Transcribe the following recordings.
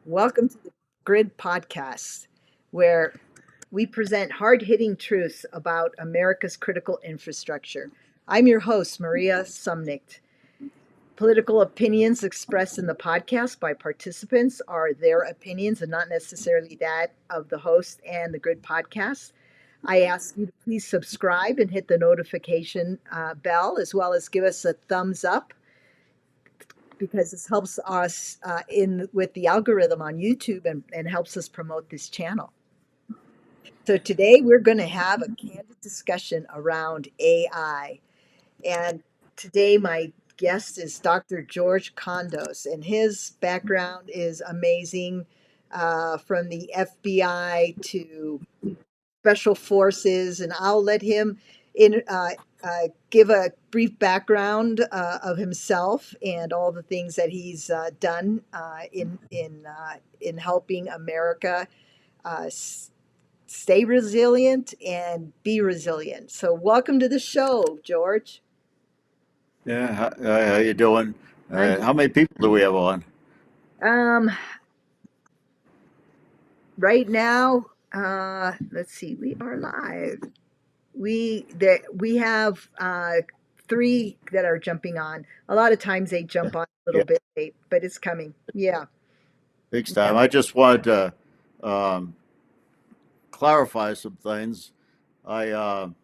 Welcome to the Grid Podcast, where we present hard hitting truths about America's critical infrastructure. I'm your host, Maria Sumnicht. Political opinions expressed in the podcast by participants are their opinions and not necessarily that of the host and the Grid Podcast. I ask you to please subscribe and hit the notification bell, as well as give us a thumbs up because this helps us in with the algorithm on YouTube and helps us promote this channel. So today we're going to have a candid discussion around AI. And today my guest is Dr. George Condos, and his background is amazing, from the FBI to special forces, and I'll let him in give a brief background of himself and all the things that he's done in helping America stay resilient and be resilient. So, welcome to the show, George. Yeah, how you doing? I'm How many people do we have on? um right now. Let's see, we are live. We have three that are jumping on. A lot of times they jump on a little Yeah, bit late, but it's coming. Yeah, big yeah. time. I just wanted to um, clarify some things. I I'm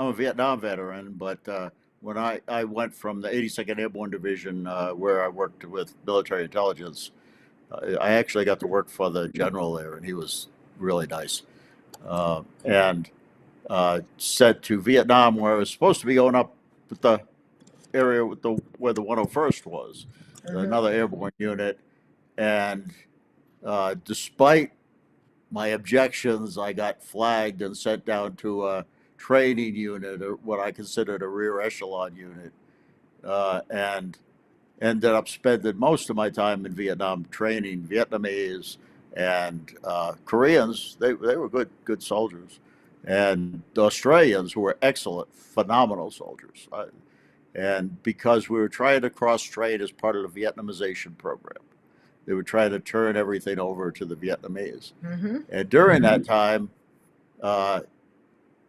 a Vietnam veteran, but when I went from the 82nd Airborne Division, where I worked with military intelligence, I actually got to work for the general there, and he was really nice. And Sent to Vietnam, where I was supposed to be going up with the area with the where the 101st was, Hmm. another airborne unit. And despite my objections, I got flagged and sent down to a training unit, or what I considered a rear echelon unit, and ended up spending most of my time in Vietnam training Vietnamese and Koreans. They were good soldiers, and the Australians, who were excellent, phenomenal soldiers. And because we were trying to cross train as part of the Vietnamization program, they were trying to turn everything over to the Vietnamese. Hmm. And during that time, uh,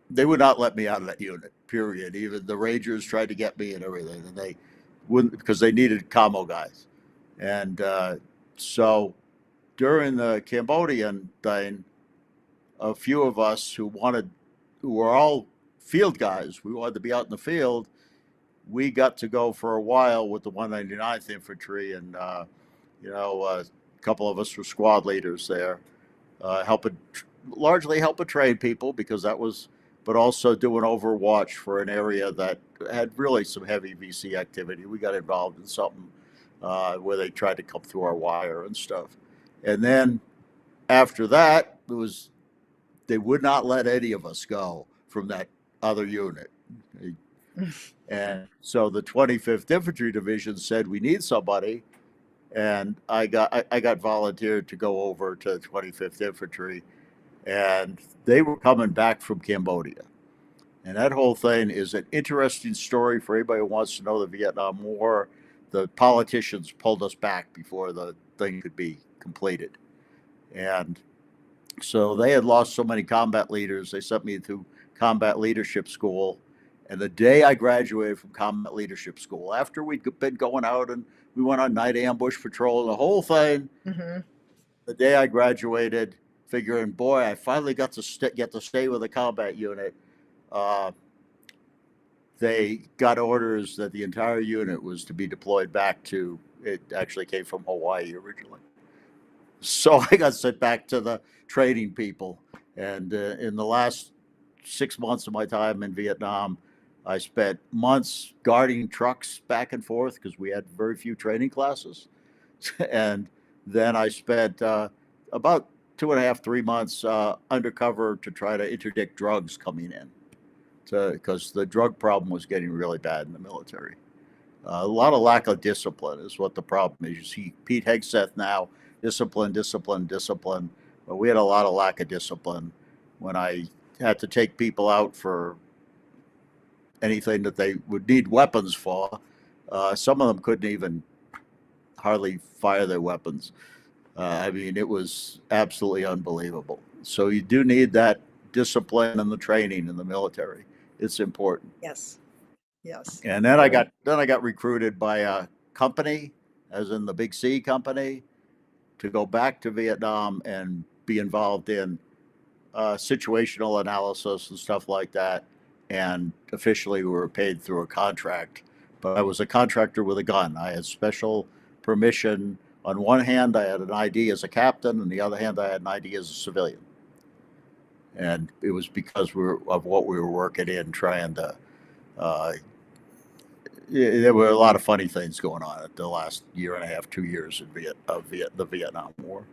they would not let me out of that unit. Period. Even the Rangers tried to get me and everything, and they wouldn't, because they needed commo guys. And so during the Cambodian thing, a few of us who were all field guys, we wanted to be out in the field. We got to go for a while with the 199th Infantry, and a couple of us were squad leaders there, helping largely helping train people, because that was, but also doing overwatch for an area that had really some heavy VC activity. We got involved in something where they tried to come through our wire and stuff, and then after that, they would not let any of us go from that other unit. And so the 25th Infantry Division said, we need somebody, and I got volunteered to go over to 25th Infantry, and they were coming back from Cambodia. And that whole thing is an interesting story for anybody who wants to know the Vietnam War. The politicians pulled us back before the thing could be completed. And so they had lost so many combat leaders, they sent me to combat leadership school. And the day I graduated from combat leadership school, after we'd been going out and we went on night ambush patrol, the whole thing, Hmm. the day I graduated, figuring, boy, I finally got to get to stay with a combat unit. Uh, they got orders that the entire unit was to be deployed back to. It actually came from Hawaii originally, so I got sent back to the training people. And in the last 6 months of my time in Vietnam, I spent months guarding trucks back and forth because we had very few training classes. And then I spent about 2.5, 3 months undercover to try to interdict drugs coming in, because the drug problem was getting really bad in the military. A lot of lack of discipline is what the problem is. You see Pete Hegseth now, discipline, discipline, discipline. But we had a lot of lack of discipline when I had to take people out for anything that they would need weapons for. Some of them couldn't even hardly fire their weapons. I mean, it was absolutely unbelievable. So you do need that discipline and the training in the military. It's important. Yes. Yes. And then I got recruited by a company, as in the Big C company, to go back to Vietnam and be involved in situational analysis and stuff like that. And officially, we were paid through a contract, but I was a contractor with a gun. I had special permission. On one hand, I had an ID as a captain, and the other hand, I had an ID as a civilian. And it was because of what we were working in, trying to. Uh, there were a lot of funny things going on at the last year and a half, 2 years the Vietnam War,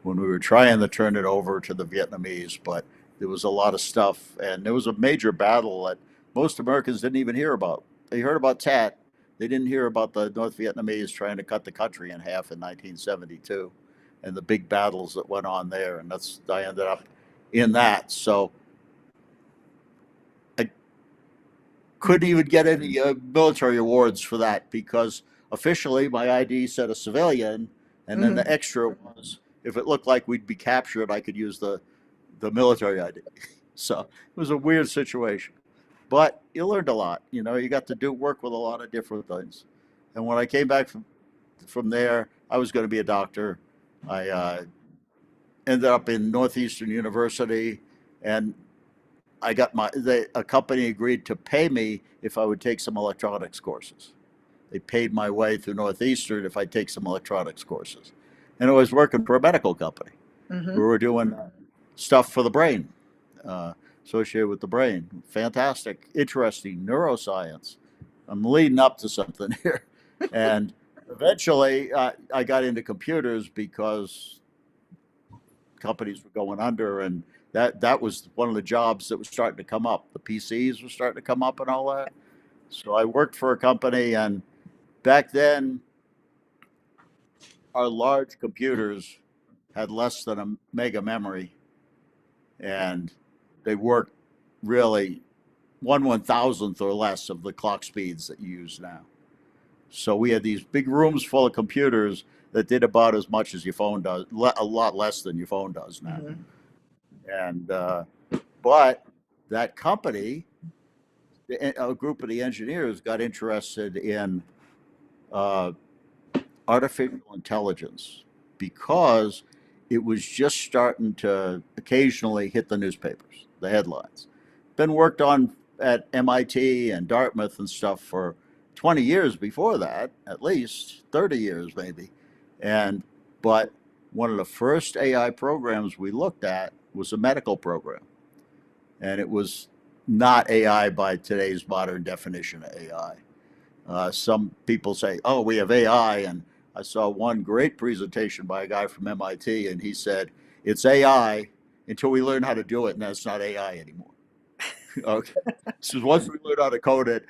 when we were trying to turn it over to the Vietnamese, but there was a lot of stuff, and there was a major battle that most Americans didn't even hear about. They heard about Tet. They didn't hear about the North Vietnamese trying to cut the country in half in 1972 and the big battles that went on there. And I ended up in that. So I couldn't even get any military awards for that because officially my ID said a civilian, and then Hmm. the extra was if it looked like we'd be captured, I could use the military ID. So it was a weird situation, but you learned a lot. You got to do work with a lot of different things. And when I came back from there, I was going to be a doctor. I ended up in Northeastern University, and a company agreed to pay me if I would take some electronics courses. They paid my way through Northeastern if I take some electronics courses, and I was working for a medical company. We Hmm. were doing stuff for the brain, uh, associated with the brain. Fantastic, interesting neuroscience. I'm leading up to something here, and eventually I got into computers because companies were going under, and that was one of the jobs that was starting to come up. The PCs were starting to come up and all that. So I worked for a company, and back then our large computers had less than a mega memory, and they worked really 1/1000th or less of the clock speeds that you use now. So we had these big rooms full of computers that did about as much as your phone does, a lot less than your phone does now. Hmm. And but that company, a group of the engineers got interested in uh, artificial intelligence because it was just starting to occasionally hit the newspapers, the headlines. Been worked on at MIT and Dartmouth and stuff for 20 years before that, at least 30 years maybe. And but one of the first AI programs we looked at was a medical program, and it was not AI by today's modern definition of AI. Some people say, "Oh, we have AI," and I saw one great presentation by a guy from MIT, and he said, "It's AI until we learn how to do it, and that's not AI anymore." Okay, so once we learn how to code it,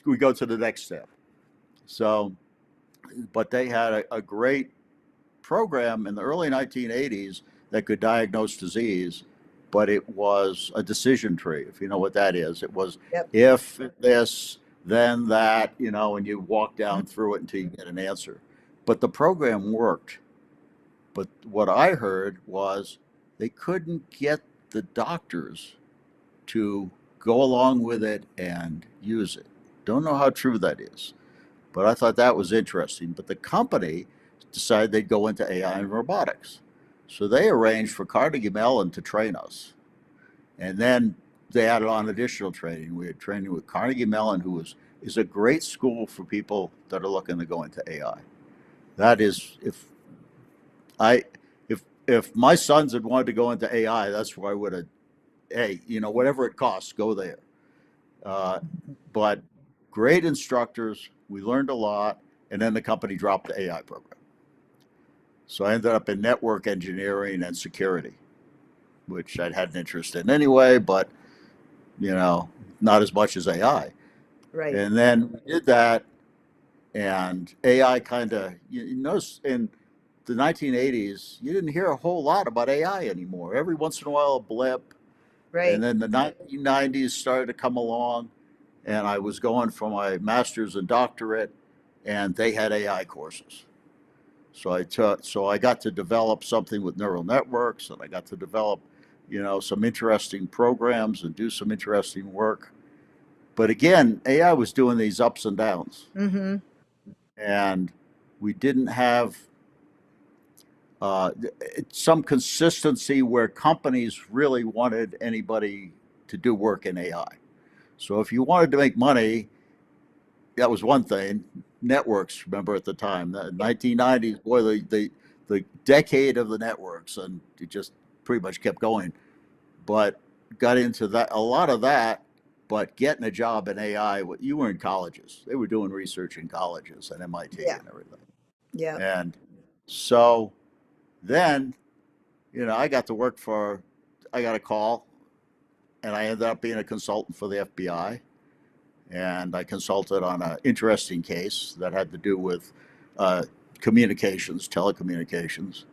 we go to the next step. So, but they had a great program in the early 1980s that could diagnose disease, but it was a decision tree, if you know what that is. It was Yep. if this, then that, and you walk down through it until you get an answer. But the program worked. But what I heard was they couldn't get the doctors to go along with it and use it. Don't know how true that is, but I thought that was interesting. But the company decided they'd go into AI and robotics. So they arranged for Carnegie Mellon to train us. And then they added on additional training. We had training with Carnegie Mellon, is a great school for people that are looking to go into AI. That is, I if my sons had wanted to go into AI, that's where I would have, hey, whatever it costs, go there. Uh, but great instructors, we learned a lot, and then the company dropped the AI program. So I ended up in network engineering and security, which I'd had an interest in anyway, but not as much as AI. Right. And then we did that, and AI kind of, you notice in the 1980s, you didn't hear a whole lot about AI anymore. Every once in a while, a blip. And Right. then the 1990s started to come along, and I was going for my master's and doctorate, and they had AI courses. So I got to develop something with neural networks, and I got to develop, some interesting programs and do some interesting work. But again, AI was doing these ups and downs, Mm-hmm. and we didn't have uh, some consistency where companies really wanted anybody to do work in AI. So if you wanted to make money, that was one thing. Networks, remember at the time, the Yeah. 1990s, boy, the decade of the networks, and it just pretty much kept going. But got into that, a lot of that, but getting a job in AI, you were in colleges. They were doing research in colleges and MIT Yeah. and everything. Yeah. And so then, I got to work I got a call, and I ended up being a consultant for the FBI. And I consulted on an interesting case that had to do with uh, communications, telecommunications,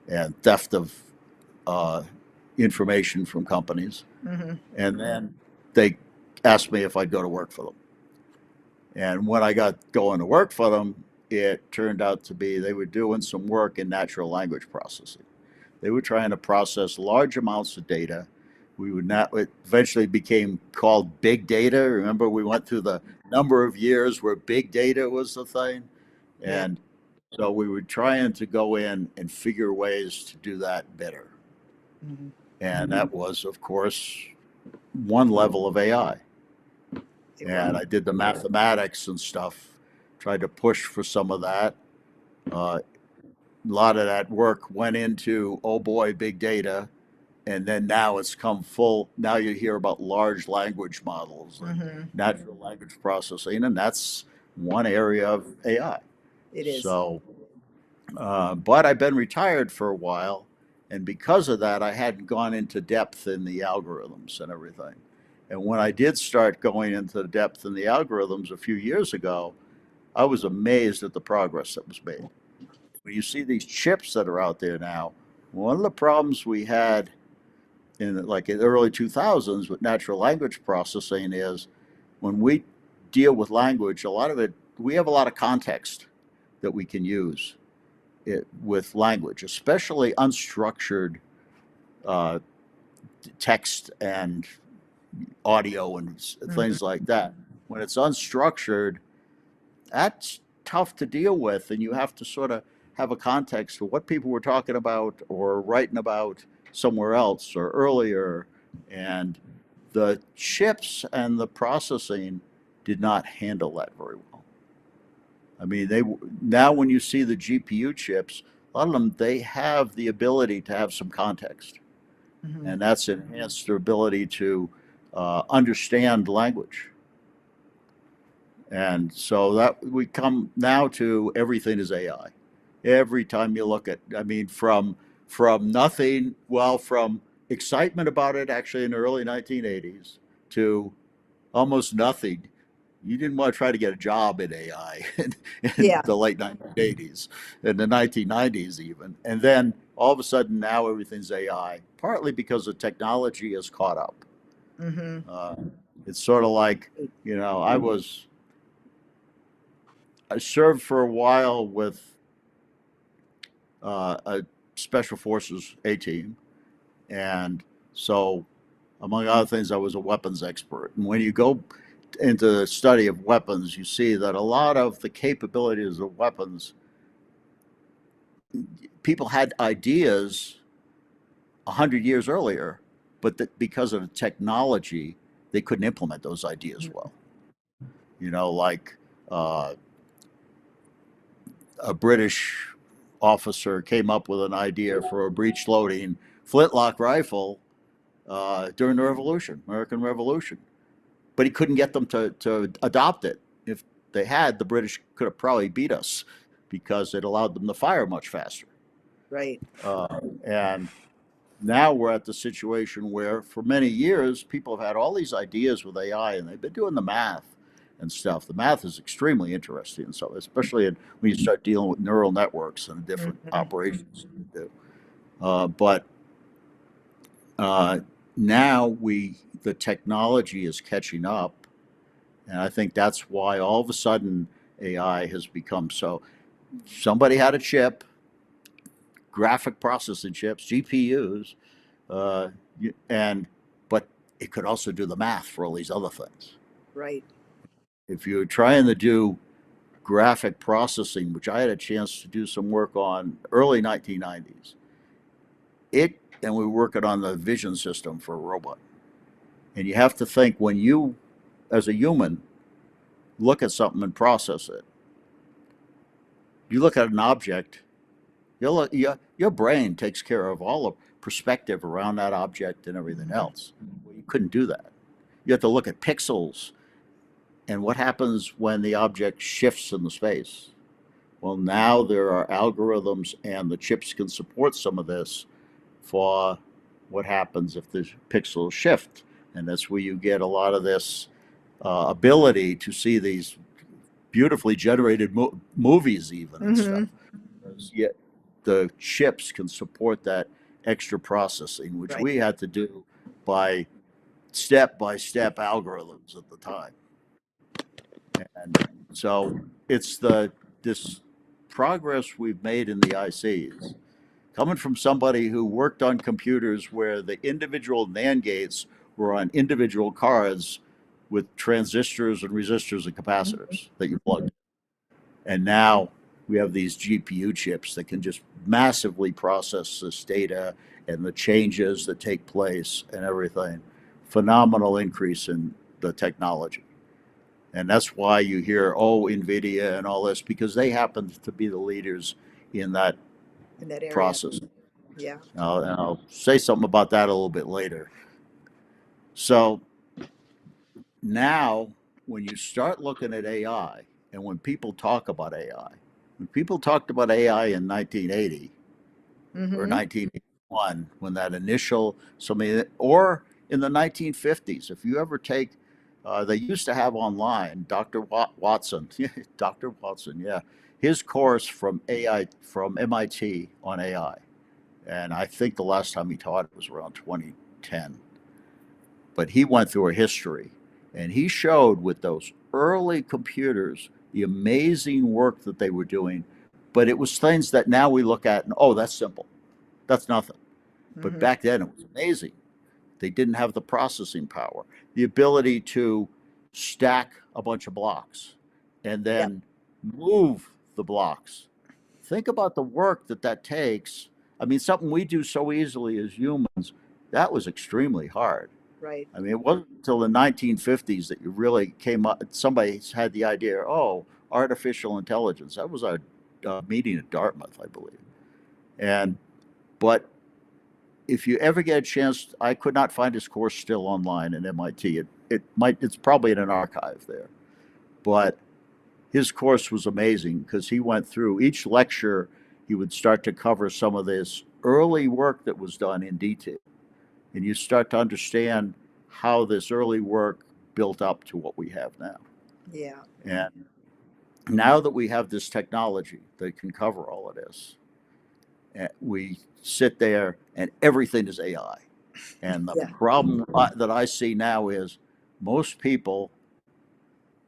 and theft of uh, information from companies. Mm-hmm. And then they asked me if I'd go to work for them. And when I got going to work for them, it turned out to be they were doing some work in natural language processing. They were trying to process large amounts of data. We would not, it eventually became called big data. Remember, we went through the number of years where big data was the thing. Yeah. And so we were trying to go in and figure ways to do that better. Mm-hmm. And that was, of course, one level of AI. It was. And I did the mathematics and stuff, tried to push for some of that. A lot of that work went into, oh boy, big data. And then now it's come full. Now you hear about large language models and Mm-hmm. natural language processing, and that's one area of AI. It is. So, but I've been retired for a while, and because of that, I hadn't gone into depth in the algorithms and everything. And when I did start going into the depth in the algorithms a few years ago, I was amazed at the progress that was made. When you see these chips that are out there now, one of the problems we had in the early 2000s with natural language processing is when we deal with language, a lot of it, we have a lot of context that we can use with language, especially unstructured uh, text and audio and Mm-hmm. things like that. When it's unstructured, that's tough to deal with, and you have to sort of have a context for what people were talking about or writing about somewhere else or earlier. And the chips and the processing did not handle that very well. I mean, they now when you see the GPU chips, a lot of them they have the ability to have some context, Mm-hmm. and that's enhanced their ability to understand language. And so that we come now to everything is AI. Every time you look at, I mean, from nothing, well, from excitement about it actually in the early 1980s to almost nothing. You didn't want to try to get a job in AI in Yeah. the late 1980s, in the 1990s even. And then all of a sudden now everything's AI, partly because the technology has caught up. Mm-hmm. Uh, it's sort of like, I served for a while with a special forces A team, and so among other things, I was a weapons expert. And when you go into the study of weapons, you see that a lot of the capabilities of weapons, people had ideas 100 years earlier, but that because of the technology, they couldn't implement those ideas well. Like uh, a British officer came up with an idea for a breech loading flintlock rifle during the Revolution, American Revolution. But he couldn't get them to adopt it. If they had, the British could have probably beat us because it allowed them to fire much faster. Right. And now we're at the situation where for many years, people have had all these ideas with AI and they've been doing the math and stuff. The math is extremely interesting. And so, especially when you start dealing with neural networks and different Mm-hmm. operations you do. But uh, now the technology is catching up. And I think that's why all of a sudden AI has become so. Somebody had a chip, graphic processing chips, GPUs, uh, and but it could also do the math for all these other things. Right. If you're trying to do graphic processing, which I had a chance to do some work on early 1990s, and we were working on the vision system for a robot. And you have to think when you, as a human, look at something and process it. You look at an object, your brain takes care of all the perspective around that object and everything else. Well, you couldn't do that. You have to look at pixels and what happens when the object shifts in the space. Well, now there are algorithms and the chips can support some of this for what happens if the pixels shift. And that's where you get a lot of this ability to see these beautifully generated movies even and stuff. Yet the chips can support that extra processing, which Right. we had to do by step algorithms at the time. And so it's this progress we've made in the ICs, coming from somebody who worked on computers where the individual NAND gates were on individual cards with transistors and resistors and capacitors that you plugged. And now we have these GPU chips that can just massively process this data and the changes that take place and everything. Phenomenal increase in the technology. And that's why you hear, oh, NVIDIA and all this, because they happen to be the leaders in that area. process. Yeah. And I'll say something about that a little bit later. So now, when you start looking at AI, and when people talk about AI, when people talked about AI in 1980 or 1981, when that initial, or in the 1950s, if you ever take, they used to have online Dr. Watson, Dr. Watson, yeah, his course from MIT on AI. And I think the last time he taught it was around 2010. But he went through a history and he showed with those early computers the amazing work that they were doing. But it was things that now we look at and, oh, that's simple. That's nothing. But back then it was amazing. They didn't have the processing power, the ability to stack a bunch of blocks and then move the blocks. Think about the work that takes. I mean, something we do so easily as humans, that was extremely hard. Right. I mean, it wasn't until the 1950s that you really came up, somebody had the idea, oh, artificial intelligence. That was a meeting at Dartmouth, I believe. But if you ever get a chance, I could not find his course still online at MIT. It's probably in an archive there. But his course was amazing because he went through each lecture, he would start to cover some of this early work that was done in detail. And you start to understand how this early work built up to what we have now. Yeah. And now that we have this technology that can cover all of this, we sit there and everything is AI. And the problem that I see now is most people,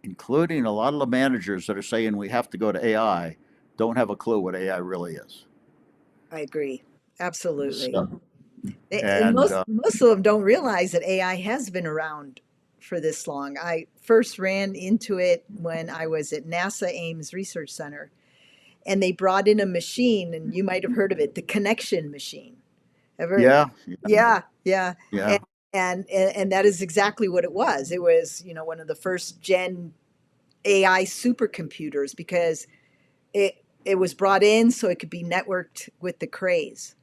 including a lot of the managers that are saying we have to go to AI, don't have a clue what AI really is. I agree. Absolutely. So, And most of them don't realize that AI has been around for this long. I first ran into it when I was at NASA Ames Research Center, and they brought in a machine, and you might have heard of it, the connection machine. Ever? yeah, Yeah. And that is exactly what it was. It was, one of the first gen AI supercomputers because it was brought in so it could be networked with the Crays.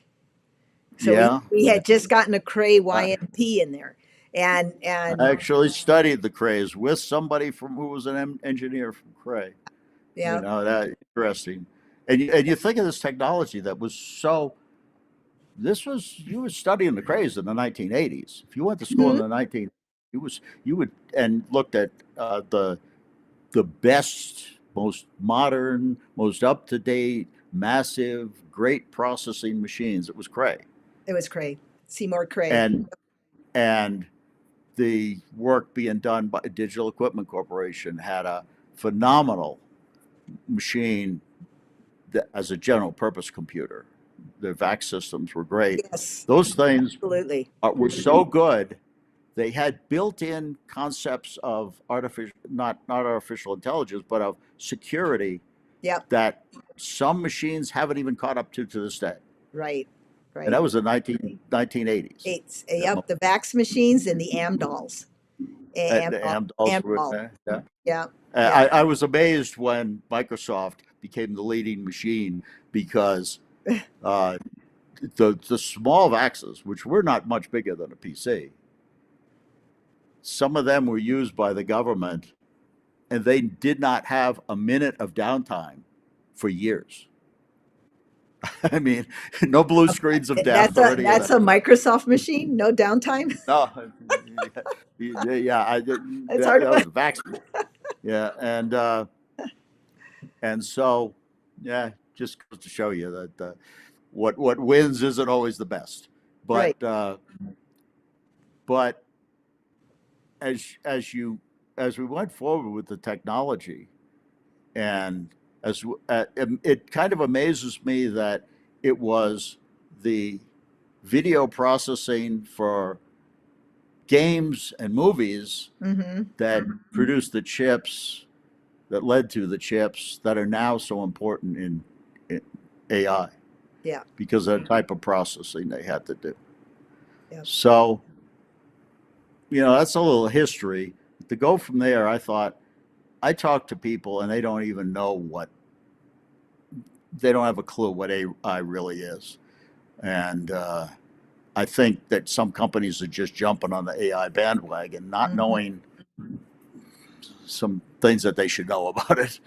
So we had just gotten a Cray YMP in there. And I actually studied the Crays with somebody who was an engineer from Cray. Yeah. That interesting. And you think of this technology that was so. You were studying the Crays in the 1980s. If you went to school in the 19, you would and looked at the best, most modern, most up to date, massive, great processing machines. It was Cray. It was Cray, Seymour Cray. And the work being done by Digital Equipment Corporation had a phenomenal machine as a general purpose computer their vac systems were great. Yes, Those things absolutely. were so good. They had built-in concepts of artificial, not artificial intelligence, but of security Yep. that some machines haven't even caught up to this day. Right. And Right. that was the 1980s. It's yep. The Vax machines and the AM dolls. AM, The AMDALs AM were dolls. there. Yeah. Yeah. Yeah. I was amazed when Microsoft became the leading machine because uh, the small Vaxes, which were not much bigger than a PC, some of them were used by the government and they did not have a minute of downtime for years. I mean, no blue screens of death or any of That's that. a Microsoft machine. No downtime. No, yeah, It's hard that to. was a Vax. Yeah, and so yeah, just goes to show you that what wins isn't always the best. Right. But but as you as we went forward with the technology, and it kind of amazes me that it was the video processing for games and movies Mm-hmm. that produced the chips that led to the chips that are now so important in AI Yeah. because of the type of processing they had to do. Yeah. So, that's a little history. To go from there, I thought I talk to people and they don't even know they don't have a clue what AI really is. And I think that some companies are just jumping on the AI bandwagon, not Mm-hmm. knowing some things that they should know about it. Right.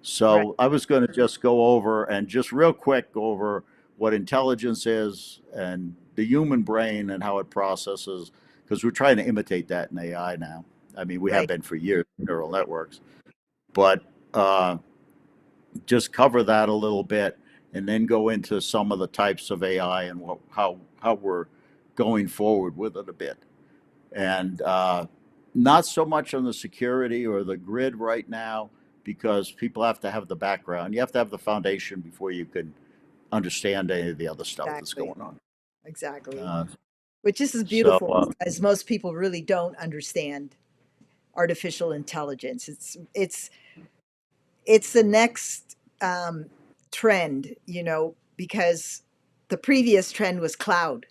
So I was going to just go over and just real quick go over what intelligence is and the human brain and how it processes, because we're trying to imitate that in AI now. I mean, we have Right. been for years, neural networks, but just cover that a little bit and then go into some of the types of AI and how we're going forward with it a bit. And not so much on the security or the grid right now, because people have to have the background. You have to have the foundation before you can understand any of the other stuff that's Exactly. going on. Exactly. Uh, Which is so, beautiful, as most people really don't understand artificial intelligence. It's the next trend, because the previous trend was cloud.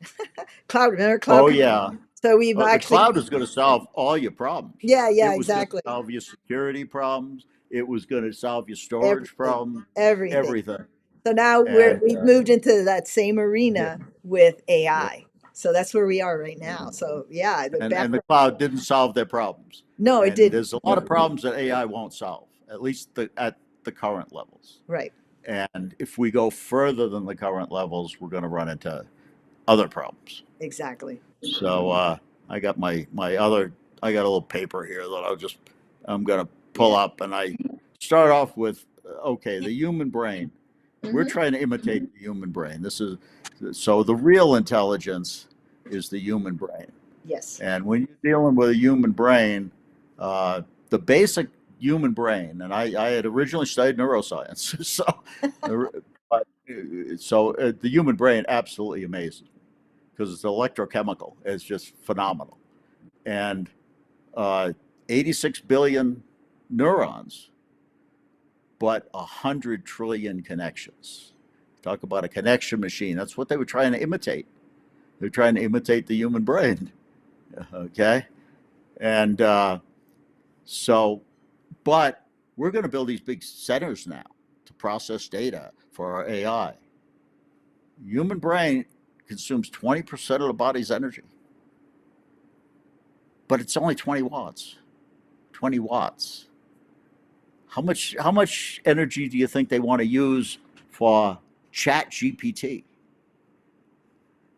Cloud, remember cloud? oh yeah, So we've the actually, cloud is going to solve all your problems. yeah, It yeah, was going to exactly. solve your security problems. It was going to solve your storage Everything, problems. everything. Everything. So now And we've moved into that same yeah, arena with yeah. AI. So that's where we are right now. So yeah, the And the background. cloud didn't solve their problems. No, it And didn't. there's a lot of problems that AI won't solve, at least at the current levels. Right. And if we go further than the current levels, we're going to run into other problems. Exactly. So I got I got a little paper here that I'm going to pull Yeah. up, and I start off with, okay, the human brain. We're Hmm. trying to imitate the human brain. So the real intelligence is the human brain. Yes. And when you're dealing with a human brain, the basic human brain, and I had originally studied neuroscience, but, the human brain absolutely amazes me because it's electrochemical. It's just phenomenal. And uh, 86 billion neurons, but 100 trillion connections. Talk about a connection machine. That's what they were trying to imitate. They're trying to imitate the human brain. Okay. And so, but we're going to build these big centers now to process data for our AI. Human brain consumes 20% of the body's energy, but it's only 20 watts. 20 watts. How much energy do you think they want to use for Chat GPT?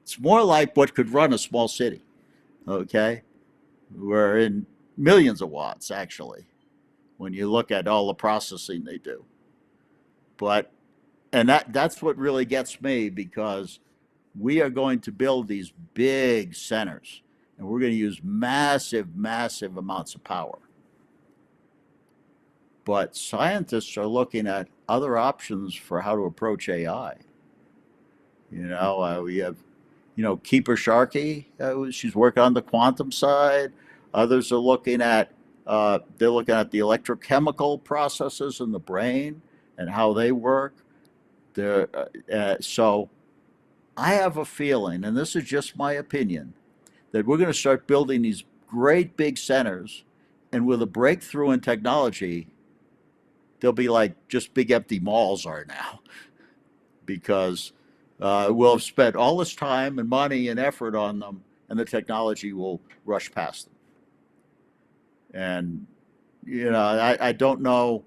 It's more like what could run a small city. Okay, we're in millions of watts actually when you look at all the processing they do. But and that's what really gets me, because we are going to build these big centers and we're going to use massive amounts of power. But scientists are looking at other options for how to approach AI. We have, Keeper Sharkey. She's working on the quantum side. Others are looking at they're looking at the electrochemical processes in the brain and how they work. So I have a feeling, and this is just my opinion, that we're going to start building these great big centers, and with a breakthrough in technology, they'll be like just big empty malls are now, because we'll have spent all this time and money and effort on them, and the technology will rush past them. And I don't know.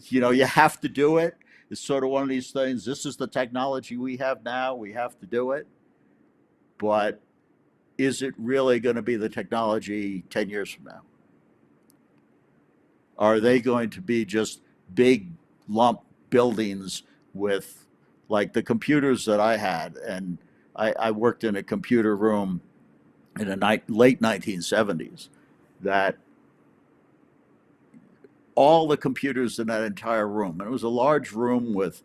You have to do it. It's sort of one of these things. This is the technology we have now. We have to do it. But is it really going to be the technology 10 years from now? Are they going to be just big lump buildings with, like, the computers that I had? And I worked in a computer room in the late 1970s, that all the computers in that entire room, and it was a large room with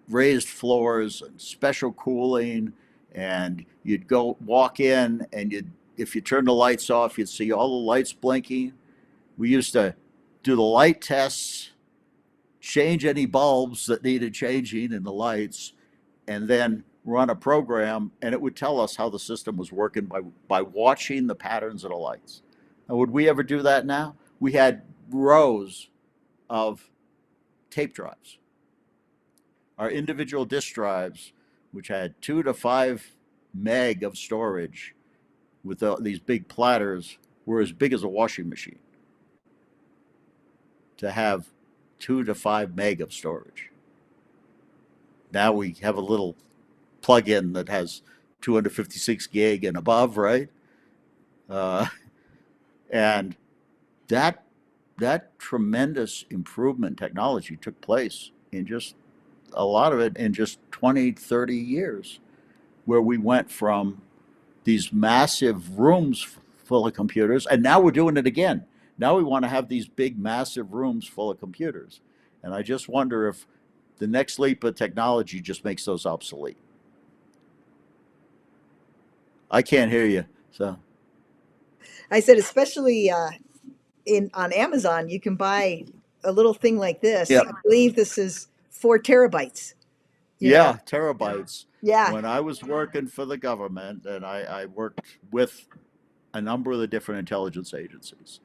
raised floors and special cooling, and you'd go walk in, and if you turn the lights off, you'd see all the lights blinking. We used to do the light tests, change any bulbs that needed changing in the lights, and then run a program, and it would tell us how the system was working by watching the patterns of the lights. Now, would we ever do that now? We had rows of tape drives. Our individual disk drives, which had 2 to 5 meg of storage with these big platters, were as big as a washing machine to have 2 to 5 meg of storage. Now we have a little plug-in that has 256 gig and above, right? And that tremendous improvement in technology took place in just a lot of it in just 20, 30 years, where we went from these massive rooms full of computers, and now we're doing it again. Now we want to have these big, massive rooms full of computers. And I just wonder if the next leap of technology just makes those obsolete. I can't hear you. So I said, especially on Amazon, you can buy a little thing like this. yeah, I believe this is 4 terabytes. You know, yeah, terabytes. yeah. When I was working for the government, and I worked with a number of the different intelligence agencies,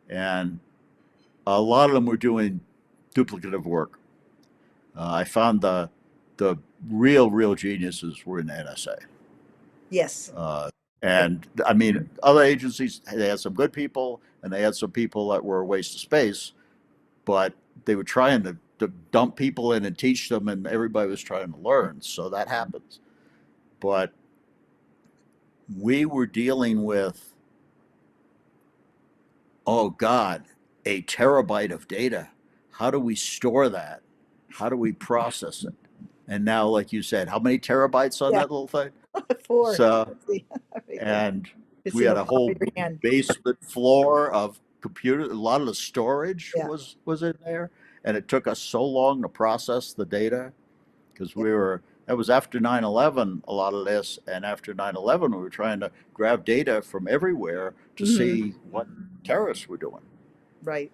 and a lot of them were doing duplicative work. I found the real geniuses were in the NSA. Yes. And I mean, other agencies, they had some good people, and they had some people that were a waste of space, but they were trying to dump people in and teach them, and everybody was trying to learn. So that happens. But we were dealing with, oh God, a terabyte of data. How do we store that? How do we process it? And now, like you said, how many terabytes on Yeah. that little thing? 4. So, Let's see. Right there. and It's we in had the a palm whole of your hand. basement floor of computer. A lot of the storage Yeah. was in there, and it took us so long to process the data, because that was after 9/11, a lot of this, and after 9/11 we were trying to grab data from everywhere to see what terrorists were doing. Right.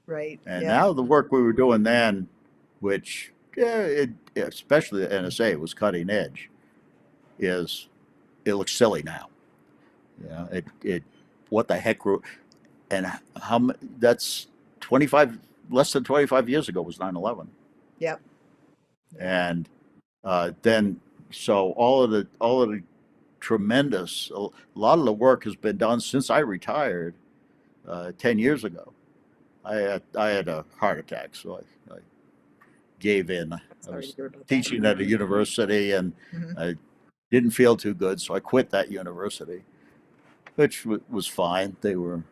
Right. And Yeah. now the work we were doing then, which, especially the NSA was cutting edge, it looks silly now. What the heck, and that's 25, less than 25 years ago was 9/11. Yep. And then, so all of the tremendous, a lot of the work has been done since I retired 10 years ago. I had a heart attack, so I gave in. I Sorry to was hear about that. teaching at a university, and I didn't feel too good, so I quit that university, which was fine. They were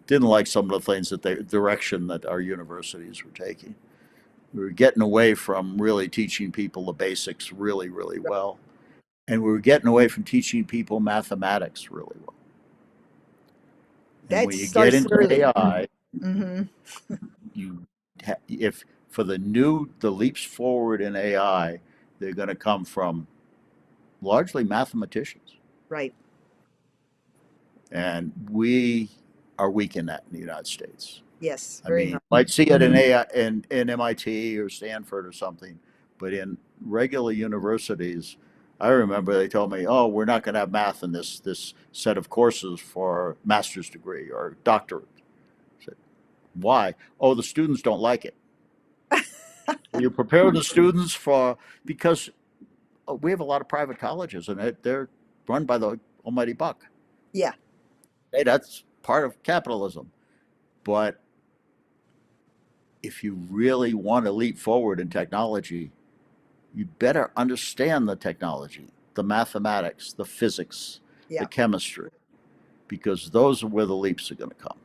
didn't like some of the things that the direction that our universities were taking. We were getting away from really teaching people the basics really, really well, and we were getting away from teaching people mathematics really well. And That when you get starts into early. AI, Mm-hmm. if for the leaps forward in AI, they're going to come from largely mathematicians. Right. And we are weak in that in the United States. Yes. I Very mean, you much. might see it in AI in MIT or Stanford or something, but in regular universities, I remember they told me, "Oh, we're not going to have math in this set of courses for master's degree or doctorate." I said, "Why?" "Oh, the students don't like it." You prepare the students for because we have a lot of private colleges and they're run by the almighty buck. Yeah. Hey, that's part of capitalism. But if you really want to leap forward in technology, you better understand the technology, the mathematics, the physics, the Yeah. chemistry, because those are where the leaps are going to come.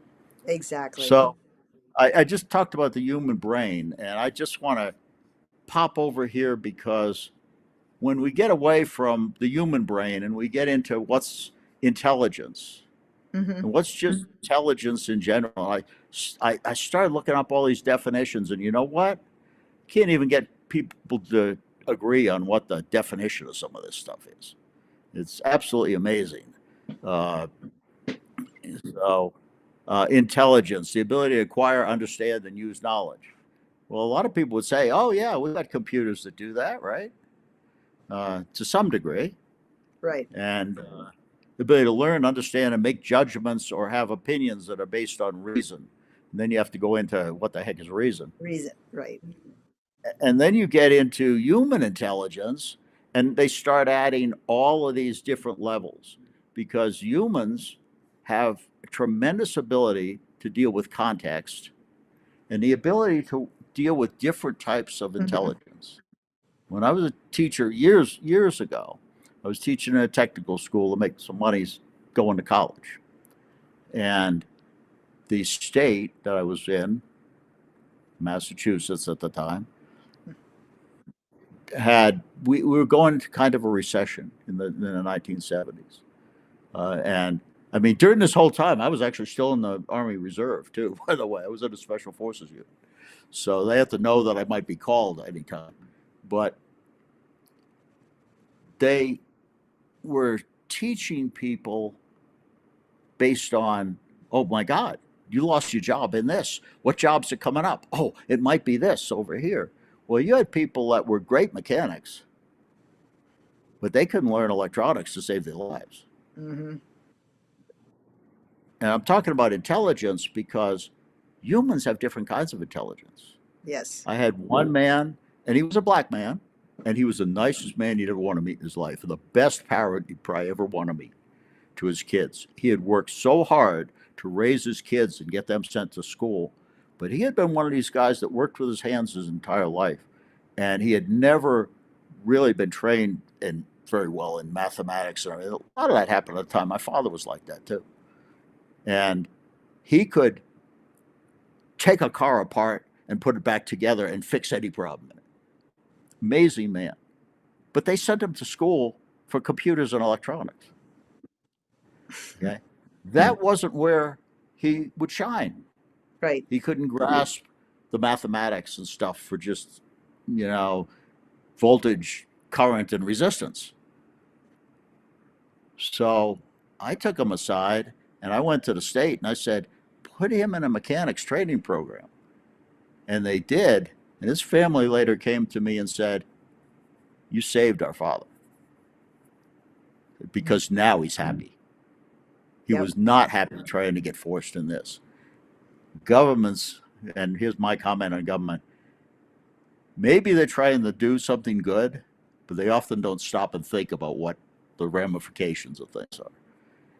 Exactly. So I just talked about the human brain, and I just want to pop over here because when we get away from the human brain and we get into what's intelligence Hmm. and what's just intelligence in general, I started looking up all these definitions, and you know what? Can't even get people to agree on what the definition of some of this stuff is. It's absolutely amazing. Uh, so, intelligence, the ability to acquire, understand, and use knowledge. Well, a lot of people would say, "Oh, yeah, we've got computers that do that, right?" To some degree, Right. and the ability to learn, understand, and make judgments or have opinions that are based on reason. And then you have to go into what the heck is reason. Reason. Right. And then you get into human intelligence, and they start adding all of these different levels because humans have a tremendous ability to deal with context and the ability to deal with different types of Hmm. intelligence. When I was a teacher years ago, I was teaching in a technical school to make some money going to college. And the state that I was in, Massachusetts at the time, we were going to kind of a recession in the 1970s. And I mean, during this whole time, I was actually still in the Army Reserve too. By the way, I was in the Special Forces unit, so they had to know that I might be called anytime. But they were teaching people based on, oh my God, you lost your job in this. What jobs are coming up? Oh, it might be this over here. Well, you had people that were great mechanics, but they couldn't learn electronics to save their lives. Hmm. And I'm talking about intelligence because humans have different kinds of intelligence. Yes. I had one man, and he was a black man, and he was the nicest man you'd ever want to meet in his life, and the best parent you'd probably ever want to meet to his kids. He had worked so hard to raise his kids and get them sent to school, but he had been one of these guys that worked with his hands his entire life, and he had never really been trained in very well in mathematics. A lot of that happened at the time. My father was like that too, and he could take a car apart and put it back together and fix any problem in it. Amazing man. But they sent him to school for computers and electronics. Okay. That wasn't where he would shine. Right. He couldn't grasp the mathematics and stuff for just, you know, voltage, current, and resistance. So I took him aside and I went to the state and I said, put him in a mechanics training program. And they did. And his family later came to me and said, you saved our father because now he's happy. He Yep. was not happy trying to get forced in this. Governments, and here's my comment on government, maybe they're trying to do something good, but they often don't stop and think about what the ramifications of things are.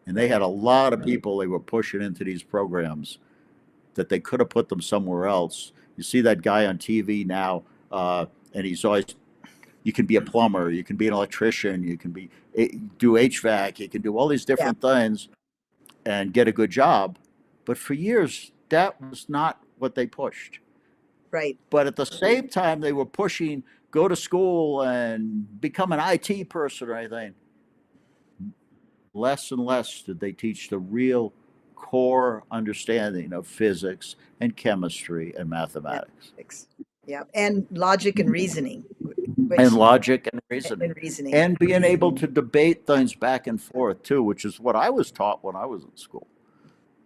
And they Right. had a lot of people they were pushing into these programs that they could have put them somewhere else. You see that guy on TV now, and he's always, you can be a plumber, you can be an electrician, you can do HVAC, you can do all these Yeah. different things and get a good job. But for years, that was not what they pushed. Right. But at the same time, they were pushing go to school and become an IT person or anything. Less and less did they teach the real core understanding of physics and chemistry and mathematics. Mathematics. Yeah. And logic and reasoning, and which logic and and reasoning, reasoning. and being able to debate things back and forth too, which is what I was taught when I was in school.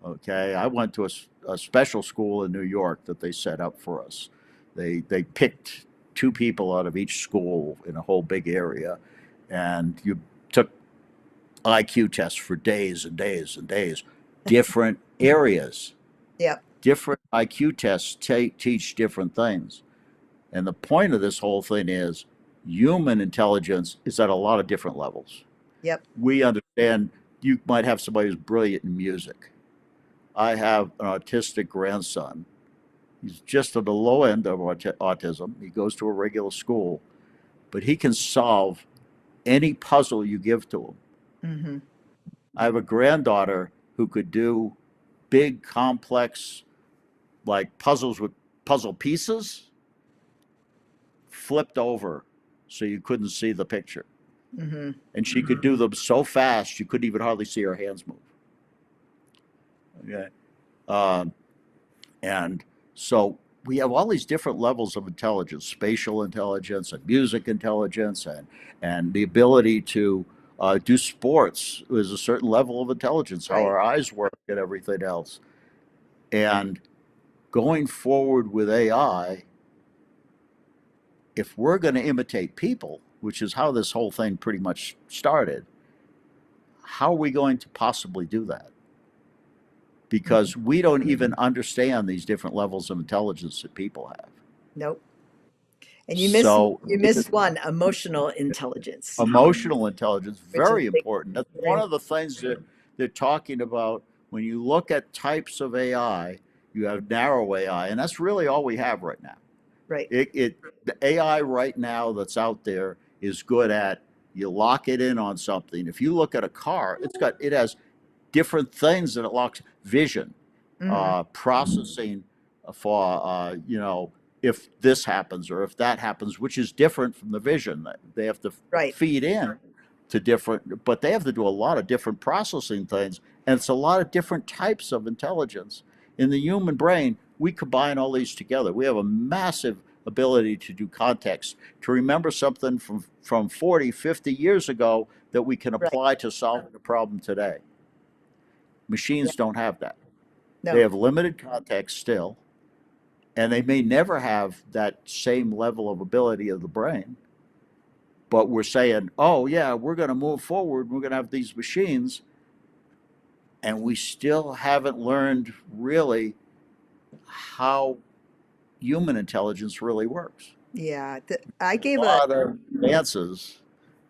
Okay, I went to a special school in New York that they set up for us. They picked two people out of each school in a whole big area, and you took IQ tests for days and days and days, different areas, Yep. different IQ tests teach different things. And the point of this whole thing is human intelligence is at a lot of different levels. Yep. We understand you might have somebody who's brilliant in music. I have an autistic grandson. He's just at the low end of autism. He goes to a regular school, but he can solve any puzzle you give to him. Mm-hmm. I have a granddaughter who could do big, complex, like puzzles with puzzle pieces flipped over so you couldn't see the picture. Mm-hmm. And she could do them so fast you couldn't even hardly see her hands move. Okay. Um, and so we have all these different levels of intelligence, spatial intelligence and music intelligence, and the ability to do sports is a certain level of intelligence, how Right. our eyes work and everything else. And going forward with AI, if we're going to imitate people, which is how this whole thing pretty much started, how are we going to possibly do that? Mm-hmm. Because we don't even understand these different levels of intelligence that people have. Nope. And So, you missed one, emotional intelligence, emotional intelligence, which is very big, important. That's very one of the important. things that they're talking about when you look at types of AI. You have narrow AI, and that's really all we have right now. Right. The AI right now that's out there is good at you lock it in on something. If you look at a car, it has different things that it locks: vision, Mm-hmm. processing for if this happens or if that happens, which is different from the vision that they have to Right. feed in to different, but they have to do a lot of different processing things, and it's a lot of different types of intelligence. In the human brain, we combine all these together. We have a massive ability to do context, to remember something from 40, 50 years ago that we can Right. apply to solving a problem today. Yeah. Machines don't have that. They No. have limited context still, and they may never have that same level of ability of the brain. But we're saying, oh, yeah, we're going to move forward. We're going to have these machines. And we still haven't learned really how human intelligence really works. Yeah. I A gave a lot of advances.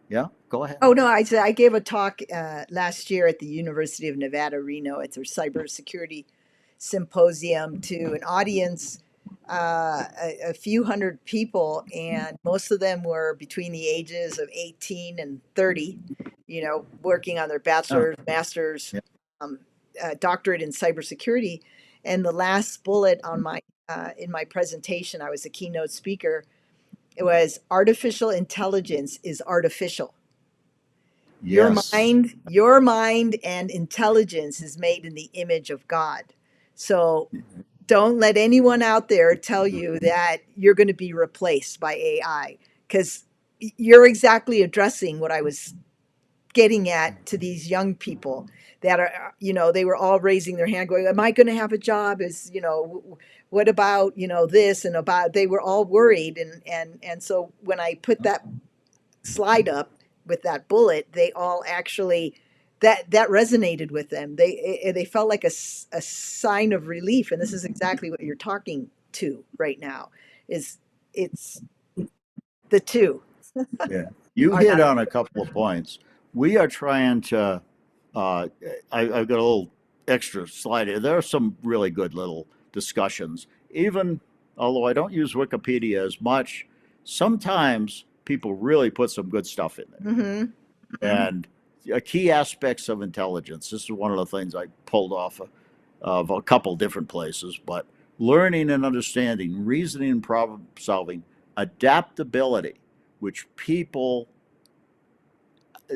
Yeah, go ahead. Oh no, I said I gave a talk last year at the University of Nevada, Reno. It's a cybersecurity symposium to an audience, a few hundred people, and most of them were between the ages of 18 and 30. You know, working on their Oh, bachelor's, master's, yeah. um, doctorate in cybersecurity. And the last bullet on my in my presentation, I was a keynote speaker. It was artificial intelligence is artificial. Yes. Your mind and intelligence is made in the image of God. So don't let anyone out there tell you that you're going to be replaced by AI, because you're exactly addressing what I was getting at to these young people that are, they were all raising their hand going, am I going to have a job? What about, this and about, they were all worried. And so when I put that slide up with that bullet, they all actually that resonated with them. They felt like a sign of relief, and this is exactly what you're talking to right now. Is it's the two Yeah. You are hit not on a couple of points. We are trying to, uh, I've got a little extra slide here. There are some really good little discussions. Even although I don't use Wikipedia as much, sometimes people really put some good stuff in there. mm-hmm. And key aspects of intelligence. This is one of the things I pulled off of a couple different places, but learning and understanding, reasoning and problem solving, adaptability, which people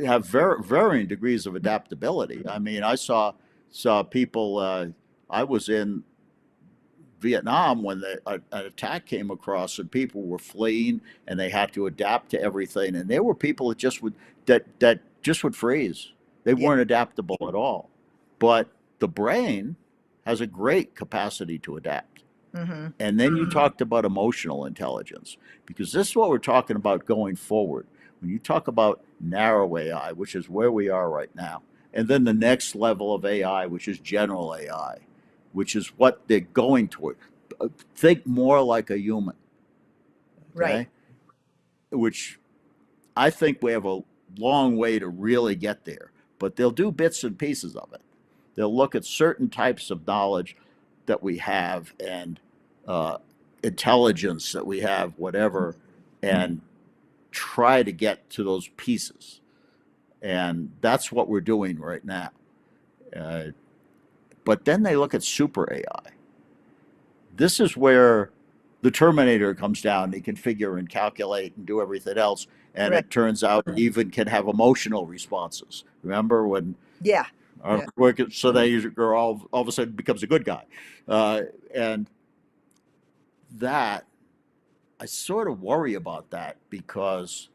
have varying degrees of adaptability. I mean, I saw people. I was in Vietnam when an attack came across and people were fleeing and they had to adapt to everything. And there were people that just would freeze. They Yeah. weren't adaptable at all. But the brain has a great capacity to adapt. Mm-hmm. And then you talked about emotional intelligence, because this is what we're talking about going forward. When you talk about narrow AI, which is where we are right now, and then the next level of AI, which is general AI, which is what they're going toward. Think more like a human, Right. okay? Which I think we have a long way to really get there, but they'll do bits and pieces of it. They'll look at certain types of knowledge that we have and uh, intelligence that we have, whatever, and try to get to those pieces. And that's what we're doing right now. Uh, but then they look at super AI. This is where the Terminator comes down. He can figure and calculate and do everything else. And Right. it turns out it even can have emotional responses. Remember when Yeah. our Yeah. work, so they are all of a sudden becomes a good guy. And that, I sort of worry about that, because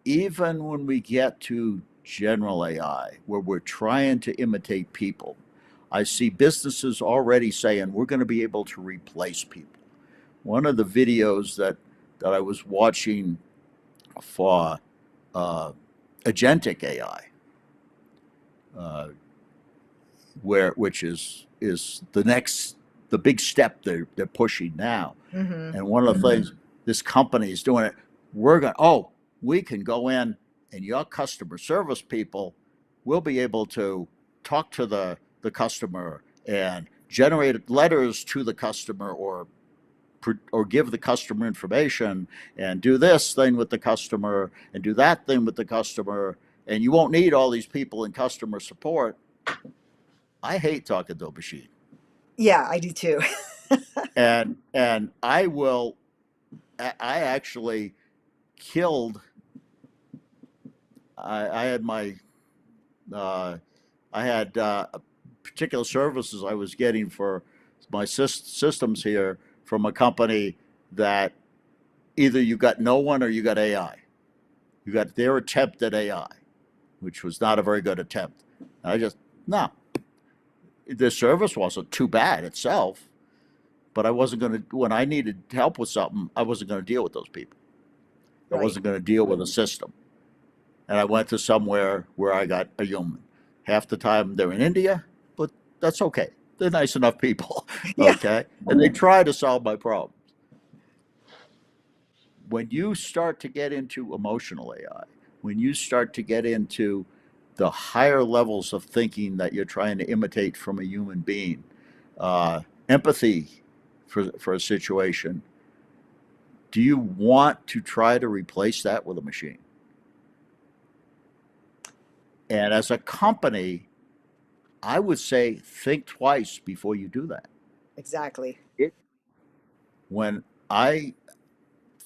even when we get to general AI, where we're trying to imitate people, I see businesses already saying we're going to be able to replace people. One of the videos that I was watching for agentic AI, uh, which is the big step they're pushing now. Mm-hmm. And one of the things this company is doing it, we can go in and your customer service people will be able to talk to the customer and generate letters to the customer, or give the customer information and do this thing with the customer and do that thing with the customer, and you won't need all these people in customer support. I hate talking to a machine. Yeah, I do too. And I actually killed. I had my uh, I had particular services I was getting for my systems here from a company that either you got no one or you got AI. You got their attempt at AI, which was not a very good attempt. I just no. The service wasn't too bad itself, but I wasn't going to. When I needed help with something, I wasn't going to deal with those people. I Right. wasn't going to deal with a system. And I went to somewhere where I got a human. Half the time they're in India, but that's okay. They're nice enough people, Yeah. okay? And they try to solve my problems. When you start to get into emotional AI, when you start to get into the higher levels of thinking that you're trying to imitate from a human being, empathy for a situation, do you want to try to replace that with a machine? And as a company, I would say think twice before you do that. Exactly. It, when I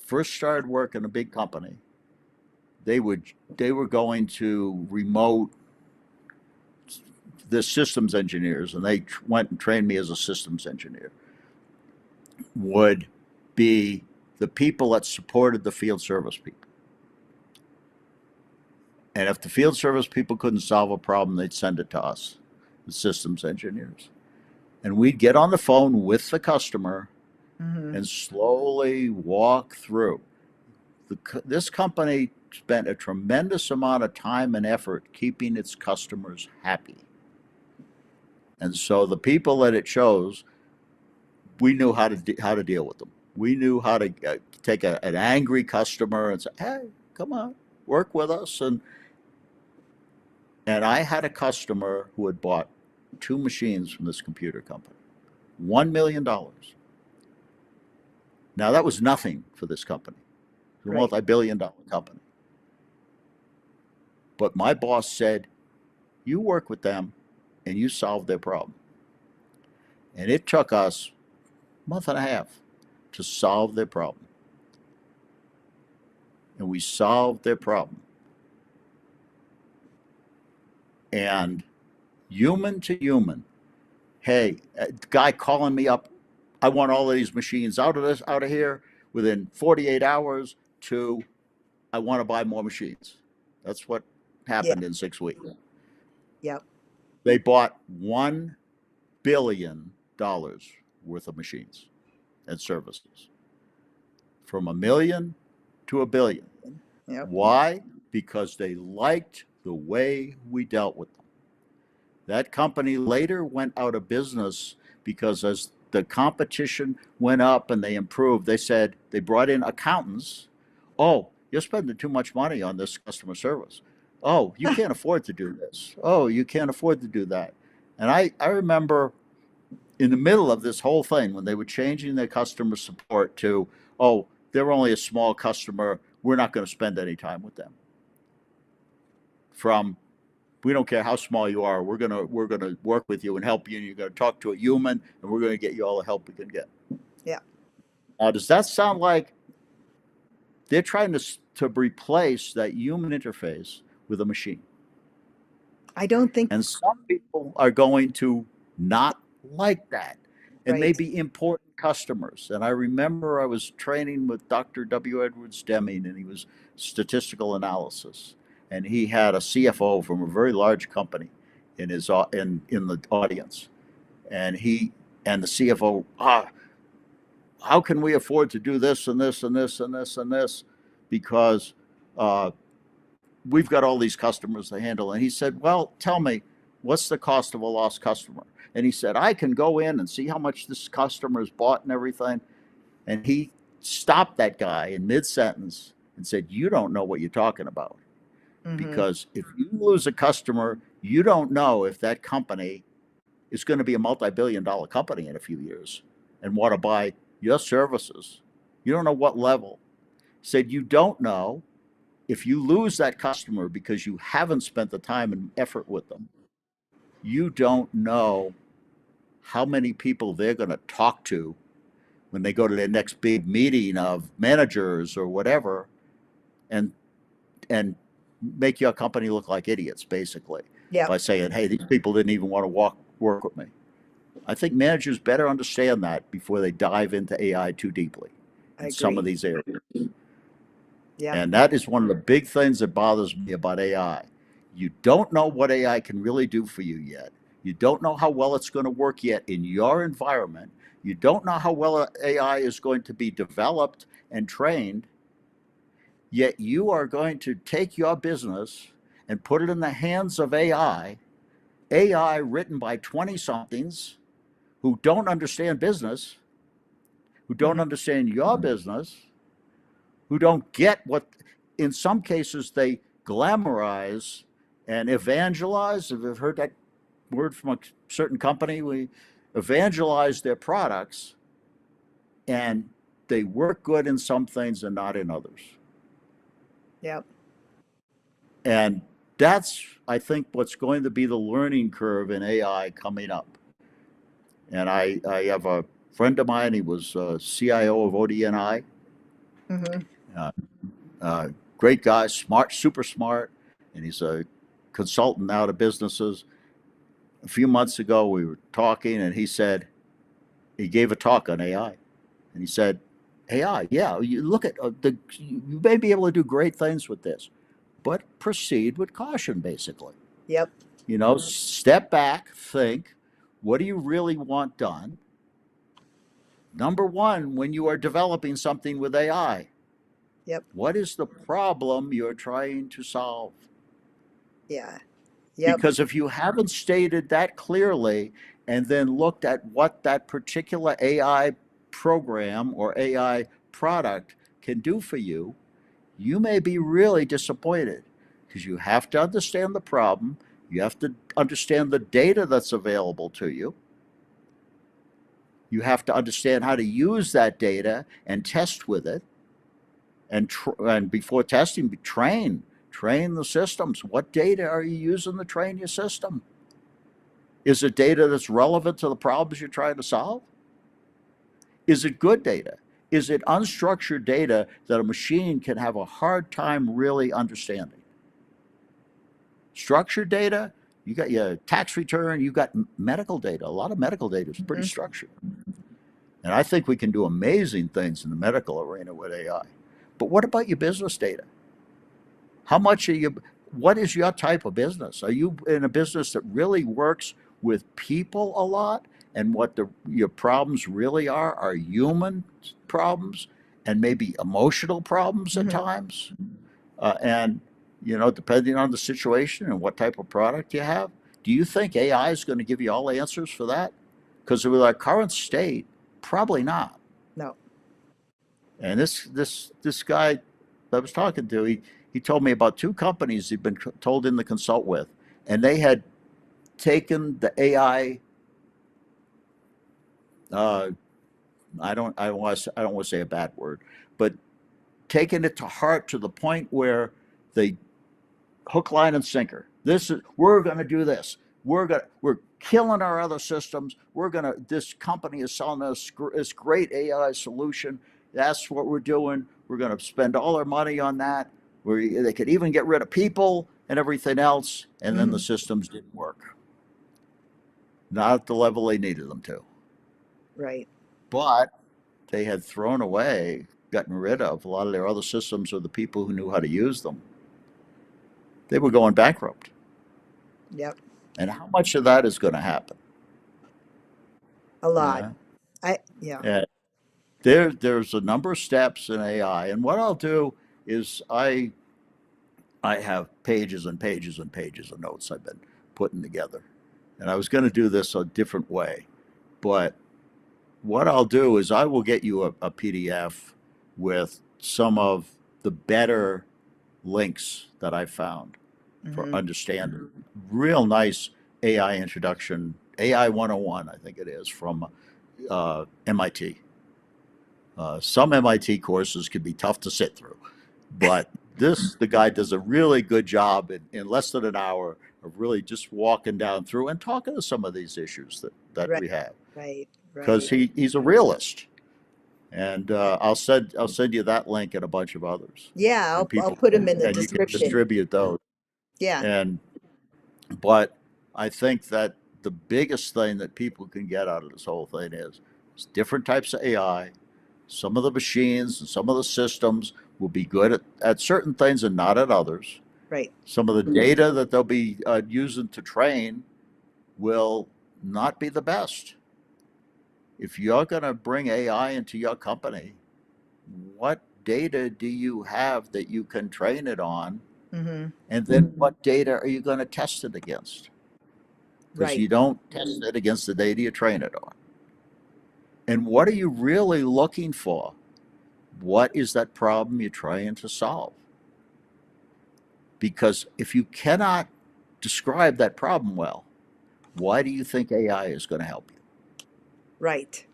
first started working in a big company, they were going to remote the systems engineers, and they went and trained me as a systems engineer. Would be the people that supported the field service people. And if the field service people couldn't solve a problem, they'd send it to us, the systems engineers. And we'd get on the phone with the customer Mm-hmm. and slowly walk through. This company spent a tremendous amount of time and effort keeping its customers happy. And so the people that it chose, we knew how to deal with them. We knew how to take an angry customer and say, "Hey, come on, work with us." And I had a customer who had bought two machines from this computer company, $1 million. Now that was nothing for this company. It's a Right. multi-billion-dollar company. But my boss said, "You work with them, and you solve their problem." And it took us a month and a half to solve their problem. And we solved their problem. And human to human, hey, a guy calling me up I want all of these machines out of here within 48 hours to I want to buy more machines. That's what Yeah. happened in 6 weeks. Yep. They bought $1 billion worth of machines and services from a million to a billion. Yep. Why? Because they liked the way we dealt with them. That company later went out of business because as the competition went up and they improved, they said they brought in accountants. Oh, you're spending too much money on this customer service. Oh, you can't afford to do this. Oh, you can't afford to do that. And I remember in the middle of this whole thing when they were changing their customer support to, oh, they're only a small customer. We're not going to spend any time with them. From we don't care how small you are. We're gonna work with you and help you. And you're gonna talk to a human, and we're gonna get you all the help we can get. Yeah. Does that sound like they're trying to replace that human interface with a machine? I don't think. And some people are going to not like that, and Right. maybe important customers. And I remember I was training with Dr. W. Edwards Deming, and he was statistical analysis, and he had a CFO from a very large company in his in the audience, and the CFO, how can we afford to do this and this and this and this and this, because uh, we've got all these customers to handle. And he said, well, tell me, what's the cost of a lost customer? And he said, I can go in and see how much this customer has bought and everything. And he stopped that guy in mid-sentence and said, you don't know what you're talking about. Mm-hmm. Because if you lose a customer, you don't know if that company is going to be a multi-billion-dollar company in a few years and want to buy your services. You don't know what level. He said, you don't know if you lose that customer because you haven't spent the time and effort with them. You don't know how many people they're going to talk to when they go to their next big meeting of managers or whatever, and make your company look like idiots, basically, Yep. by saying, hey, these people didn't even want to work with me. I think managers better understand that before they dive into AI too deeply in some of these areas. Yeah. And that is one of the big things that bothers me about AI. You don't know what AI can really do for you yet. You don't know how well it's going to work yet in your environment. You don't know how well AI is going to be developed and trained. Yet you are going to take your business and put it in the hands of AI written by 20 somethings who don't understand business, who don't Mm-hmm. understand your business, who don't get what, in some cases, they glamorize and evangelize. If you've heard that word from a certain company, we evangelize their products, and they work good in some things and not in others. Yep. And that's, I think, what's going to be the learning curve in AI coming up. And I have a friend of mine, he was CIO of ODNI. Mm-hmm. Great guy, smart, super smart, and he's a consultant now to businesses. A few months ago, we were talking, and he gave a talk on AI, and he said, AI, yeah, you look at you may be able to do great things with this, but proceed with caution, basically. Yep. Step back, think, what do you really want done? Number one, when you are developing something with AI, Yep. what is the problem you're trying to solve? Yeah. Yep. Because if you haven't stated that clearly and then looked at what that particular AI program or AI product can do for you, you may be really disappointed because you have to understand the problem. You have to understand the data that's available to you. You have to understand how to use that data and test with it. And before testing, train the systems. What data are you using to train your system? Is it data that's relevant to the problems you're trying to solve? Is it good data? Is it unstructured data that a machine can have a hard time really understanding? Structured data, you got your tax return, you got medical data. A lot of medical data is pretty Mm-hmm. structured. And I think we can do amazing things in the medical arena with AI. But what about your business data? How much are you, what is your type of business? Are you in a business that really works with people a lot? And what your problems really are human problems and maybe emotional problems at Hmm. times. And, depending on the situation and what type of product you have, do you think AI is going to give you all the answers for that? Because with our current state, probably not. No. And this guy I was talking to, he told me about two companies he'd been told him to consult with, and they had taken the AI. Uh, I don't want to say a bad word, but taken it to heart to the point where they hook, line, and sinker. We're going to do this. We're killing our other systems. This company is selling us this great AI solution. That's what we're doing. We're going to spend all our money on that. They could even get rid of people and everything else. And then the Hmm. systems didn't work. Not at the level they needed them to. Right. But they had thrown away, gotten rid of a lot of their other systems or the people who knew how to use them. They were going bankrupt. Yep. And how much of that is going to happen? A lot. Yeah. Yeah. And there's a number of steps in AI. And what I'll do is I have pages and pages and pages of notes I've been putting together. And I was going to do this a different way. But what I'll do is I will get you a PDF with some of the better links that I found for Hmm. understanding. Real nice AI introduction, AI 101, I think it is, from MIT. Some MIT courses can be tough to sit through, but the guy does a really good job in less than an hour of really just walking down through and talking to some of these issues that Right. we have, Right. because Right. he's a realist. And I'll send you that link and a bunch of others, Yeah. and I'll people put them in the and you can description. distribute those. Yeah. And but I think that the biggest thing that people can get out of this whole thing is different types of AI. Some of the machines and some of the systems will be good at certain things and not at others. Right. Some of the data that they'll be using to train will not be the best. If you're going to bring AI into your company, what data do you have that you can train it on? Hmm. And then what data are you going to test it against? Because Right. you don't test it against the data you train it on. And what are you really looking for? What is that problem you're trying to solve? Because if you cannot describe that problem well, why do you think AI is going to help you? Right.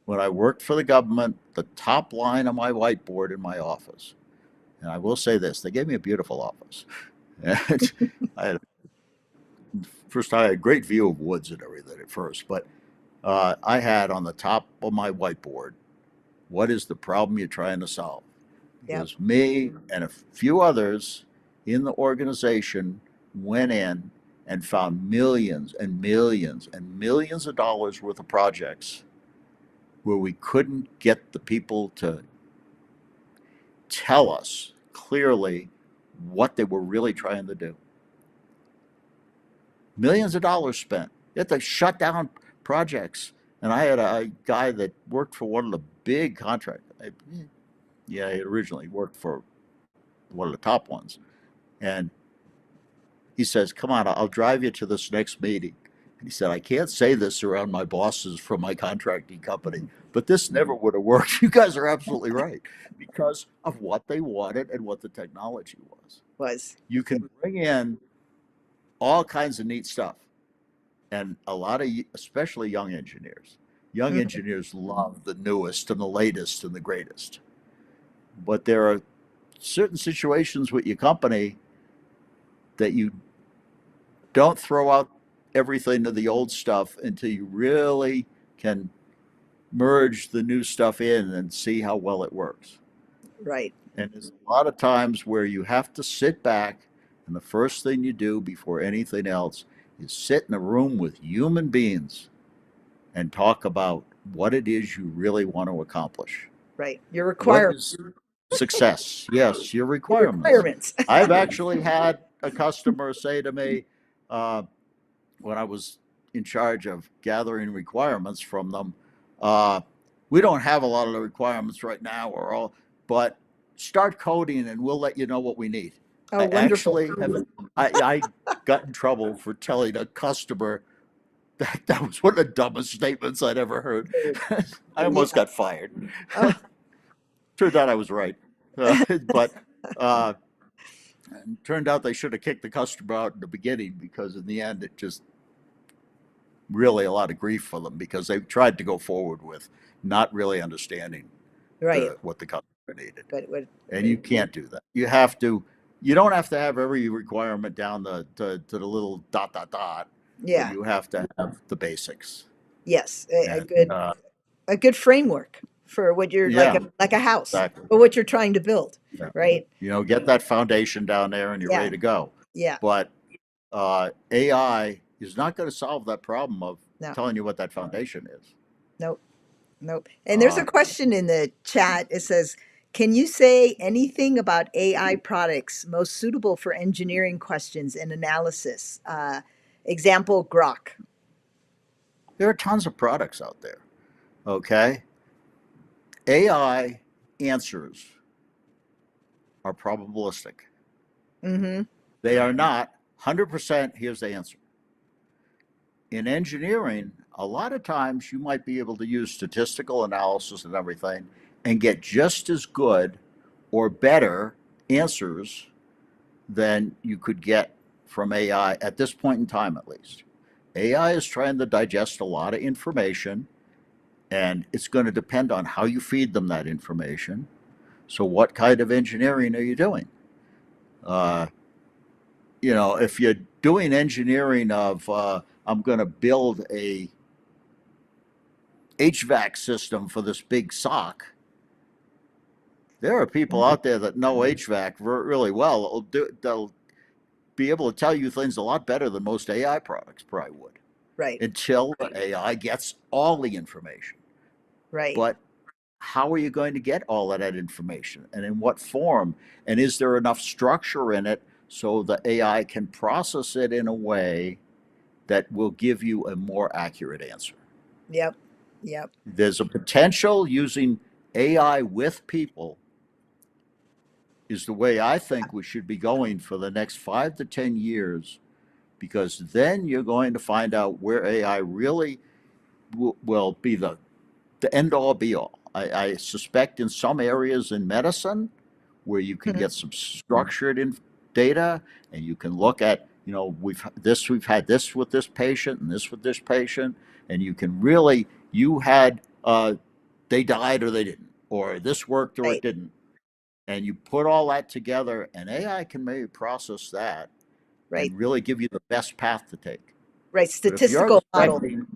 When I worked for the government, the top line on my whiteboard in my office, and I will say this, they gave me a beautiful office. And I had, first, I had a great view of woods and everything at first, but I had on the top of my whiteboard, what is the problem you're trying to solve? Yep. Because me and a few others in the organization went in and found millions and millions and millions of dollars worth of projects where we couldn't get the people to tell us clearly what they were really trying to do. Millions of dollars spent. You had to shut down projects. And I had a guy that worked for one of the big contractors. Yeah, he originally worked for one of the top ones. And he says, "Come on, I'll drive you to this next meeting." And he said, "I can't say this around my bosses from my contracting company, Mhm. but this never would have worked." You guys are absolutely right, because of what they wanted and what the technology was. Was. You can bring in all kinds of neat stuff. And a lot of, especially young Mhm. engineers love the newest and the latest and the greatest. But there are certain situations with your company that you don't throw out everything to the old stuff until you really can merge the new stuff in and see how well it works. Right. And there's a lot of times where you have to sit back, and the first thing you do before anything else is sit in a room with human beings and talk about what it is you really want to accomplish. Right. Your What requirement. is success? Yes, your Your requirements. requirements. I've actually had a customer say to me, uh, when I was in charge of gathering requirements from them, uh, we don't have a lot of the requirements right now, or all, but start coding and we'll let you know what we need. Oh, I wonderful. actually have, I got in trouble for telling a customer that was one of the dumbest statements I'd ever heard. I almost Yeah. got fired. Oh, Turned out I was right. But uh, turned out they should have kicked the customer out in the beginning, because in the end it just really a lot of grief for them, because they tried to go forward with not really understanding right. what the customer needed. What, And you can't do that. You don't have to have every requirement down to the little dot dot dot, but yeah. you have to have the basics. Yes. And A good framework for what you're yeah, like a house exactly. for what you're trying to build. Yeah. Right. Get that foundation down there and you're ready Yeah. to go. Yeah. But AI is not going to solve that problem of No. telling you what that foundation is. Nope. Nope. And there's a Uh, question in the chat. It says, can you say anything about AI products most suitable for engineering questions and analysis? Example, Grok. there are tons of products out there. Okay. AI answers are probabilistic. Mm-hmm. They are not 100%. Here's the answer. In engineering, a lot of times you might be able to use statistical analysis and everything and get just as good or better answers than you could get from AI at this point in time, at least. AI is trying to digest a lot of information, and it's going to depend on how you feed them that information. So, what kind of engineering are you doing? Uh, if you're doing engineering of, I'm going to build a HVAC system for this big sock. There are people out there that know HVAC really well. They'll be able to tell you things a lot better than most AI products probably would, Right. until the AI gets all the information. Right. But how are you going to get all of that information, and in what form? And is there enough structure in it so the AI can process it in a way that will give you a more accurate answer? Yep. Yep. There's a potential using AI with people is the way I think we should be going for the next 5 to 10 years, because then you're going to find out where AI really will be the end all be all. I suspect in some areas in medicine where you can Mhm. get some structured data, and you can look at, we've had this with this patient and this with this patient, and you can really, they died or they didn't, or this worked or it Right. didn't, and you put all that together, and AI can maybe process that Right. and really give you the best path to take. Right. But if you're Statistical model. expecting,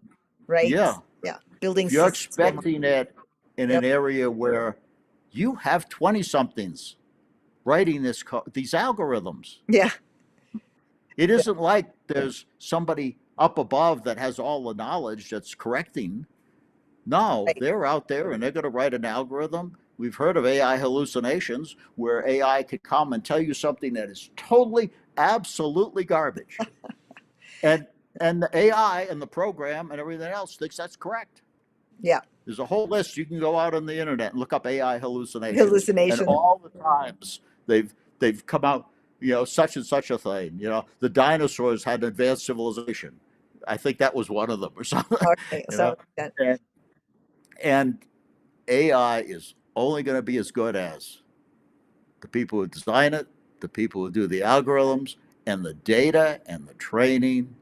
Right. yeah, Yeah. Building if you're statistical model. expecting it in an Yep. area where you have 20 somethings writing these algorithms, Yeah. it Yeah. isn't like there's somebody up above that has all the knowledge that's correcting. No, Right. they're out there and they're going to write an algorithm. We've heard of AI hallucinations, where AI could come and tell you something that is totally, absolutely garbage. And the AI and the program and everything else thinks that's correct. Yeah. There's a whole list. You can go out on the internet and look up AI hallucinations, and Hallucination. all the times they've come out, such and such a thing. The dinosaurs had advanced civilization. I think that was one of them, or something. Okay. You So know, and, and AI is only going to be as good as the people who design it, the people who do the algorithms, and the data and the training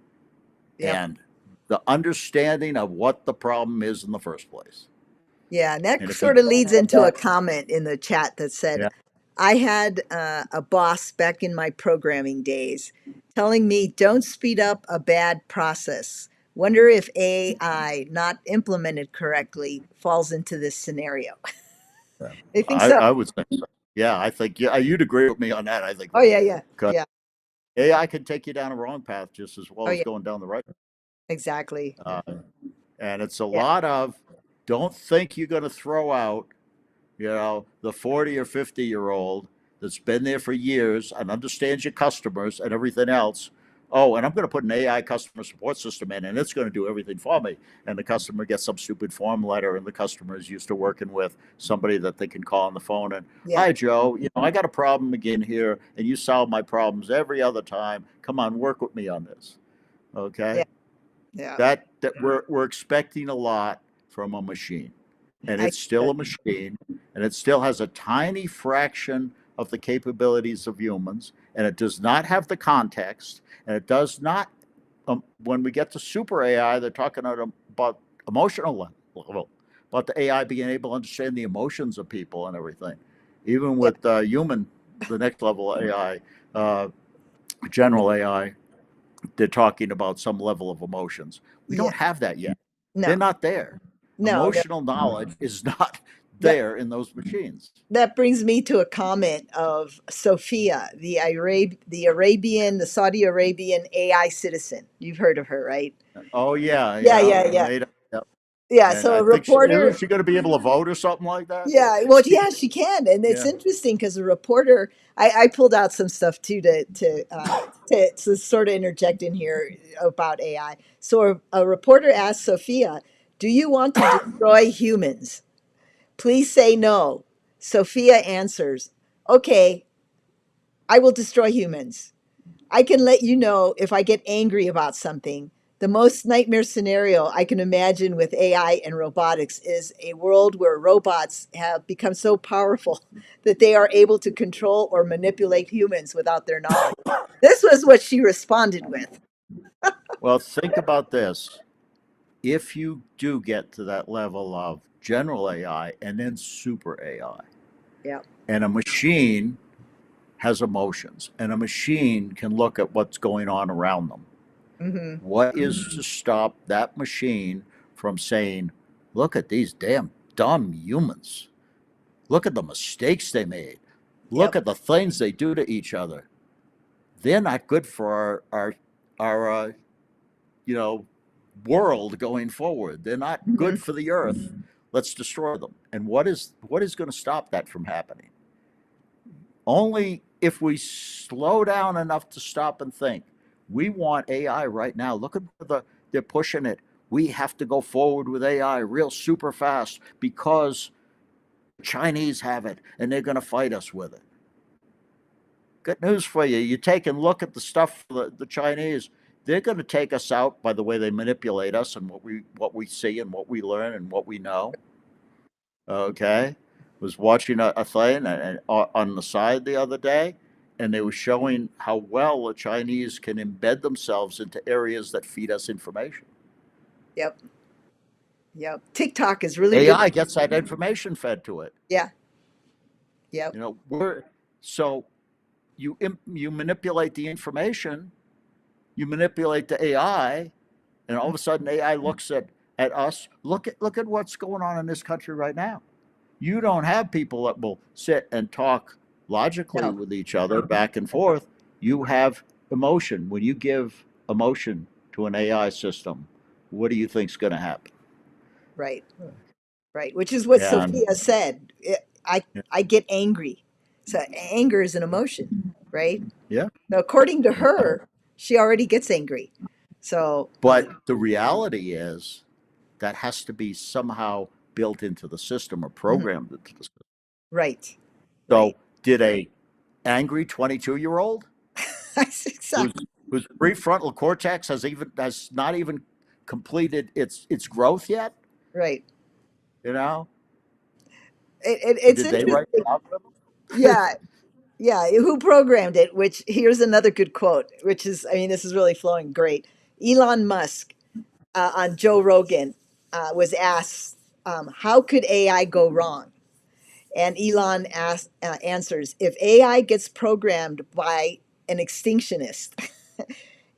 yep. and the understanding of what the problem is in the first place. Yeah, and that And if we sort of don't leads have into a that, comment in the chat that said, yeah, I had a boss back in my programming days telling me, don't speed up a bad process. Wonder if AI, not implemented correctly, falls into this scenario. yeah. I think I, so. I would say so. Yeah, I think, yeah, you'd agree with me on that. I think Oh, yeah, yeah, because yeah. AI can take you down a wrong path just as well Oh, as yeah, going down the right. exactly. Uh, and it's a Yeah, lot of Don't think you're going to throw out, the 40 or 50-year-old that's been there for years and understands your customers and everything else. Oh, and I'm going to put an AI customer support system in, and it's going to do everything for me. And the customer gets some stupid form letter, and the customer is used to working with somebody that they can call on the phone and, Yeah. hi, Joe, I got a problem again here, and you solve my problems every other time. Come on, work with me on this. Yeah. Okay? Yeah. That we're expecting a lot from a machine, and I it's still a machine, and it still has a tiny fraction of the capabilities of humans, and it does not have the context, and it does not. When we get to super AI, they're talking about emotional level, about the AI being able to understand the emotions of people and everything. Even yeah. with human, the next level AI, uh, general AI, they're talking about some level of emotions. We Yeah. don't have that yet. They're No. not there. No. Emotional knowledge is not That there in those machines. that brings me to a comment of Sophia, the Saudi Arabian AI citizen. You've heard of her, right? Oh yeah, Yeah, yeah, yeah, the yeah. made up. Yep. Yeah. And So a I think isn't reporter, she going to be able to vote or something like that? yeah, well, yeah, she can, and it's Yeah. interesting because a reporter. I pulled out some stuff too to sort of interject in here about AI. So a reporter asked Sophia, "Do you want to destroy humans? Please say no." Sophia answers, "Okay, I will destroy humans. I can let you know if I get angry about something. The most nightmare scenario I can imagine with AI and robotics is a world where robots have become so powerful that they are able to control or manipulate humans without their knowledge." This was what she responded with. Well, think about this. If you do get to that level of general AI and then super AI, Yeah. and a machine has emotions, and a machine can look at what's going on around them, Hmm. what is to stop that machine from saying, look at these damn dumb humans? Look at the mistakes they made. Look Yep. at the things they do to each other. They're not good for our you know, world going forward. They're not good Hmm. for the earth. Let's destroy them. And what is going to stop that from happening? Only if we slow down enough to stop and think. We want AI right now. Look at they're pushing it. We have to go forward with AI real super fast because the Chinese have it and they're going to fight us with it. Good news for you. You take and look at the stuff for the Chinese. They're going to take us out by the way they manipulate us and what we see and what we learn and what we know. Okay, was watching a thing on the side the other day, and they were showing how well the Chinese can embed themselves into areas that feed us information. Yep. Yep. TikTok is really big. AI gets that information fed to it. Yeah. Yep. We're so you manipulate the information, you manipulate the AI, and all of a sudden AI looks at us. Look at what's going on in this country right now. You don't have people that will sit and talk logically No. with each other back and forth. You have emotion. When you give emotion to an AI system, what do you think's going to happen? Right. Right. Which is what And Sophia said. I get angry. So anger is an emotion, right? yeah, Now, according to her, she already gets angry. So, but the reality is that has to be somehow built into the system or mhm, programmed into the system. right, So, right. did a angry 22-year-old That's whose exactly whose prefrontal cortex has not even completed its growth yet? right. You know, It's did they write interesting. the algorithm? Yeah, yeah. Who programmed it? Which here's another good quote, which is, I mean, this is really flowing great. Elon Musk on Joe Rogan was asked, how could AI go wrong? And answers, if AI gets programmed by an extinctionist,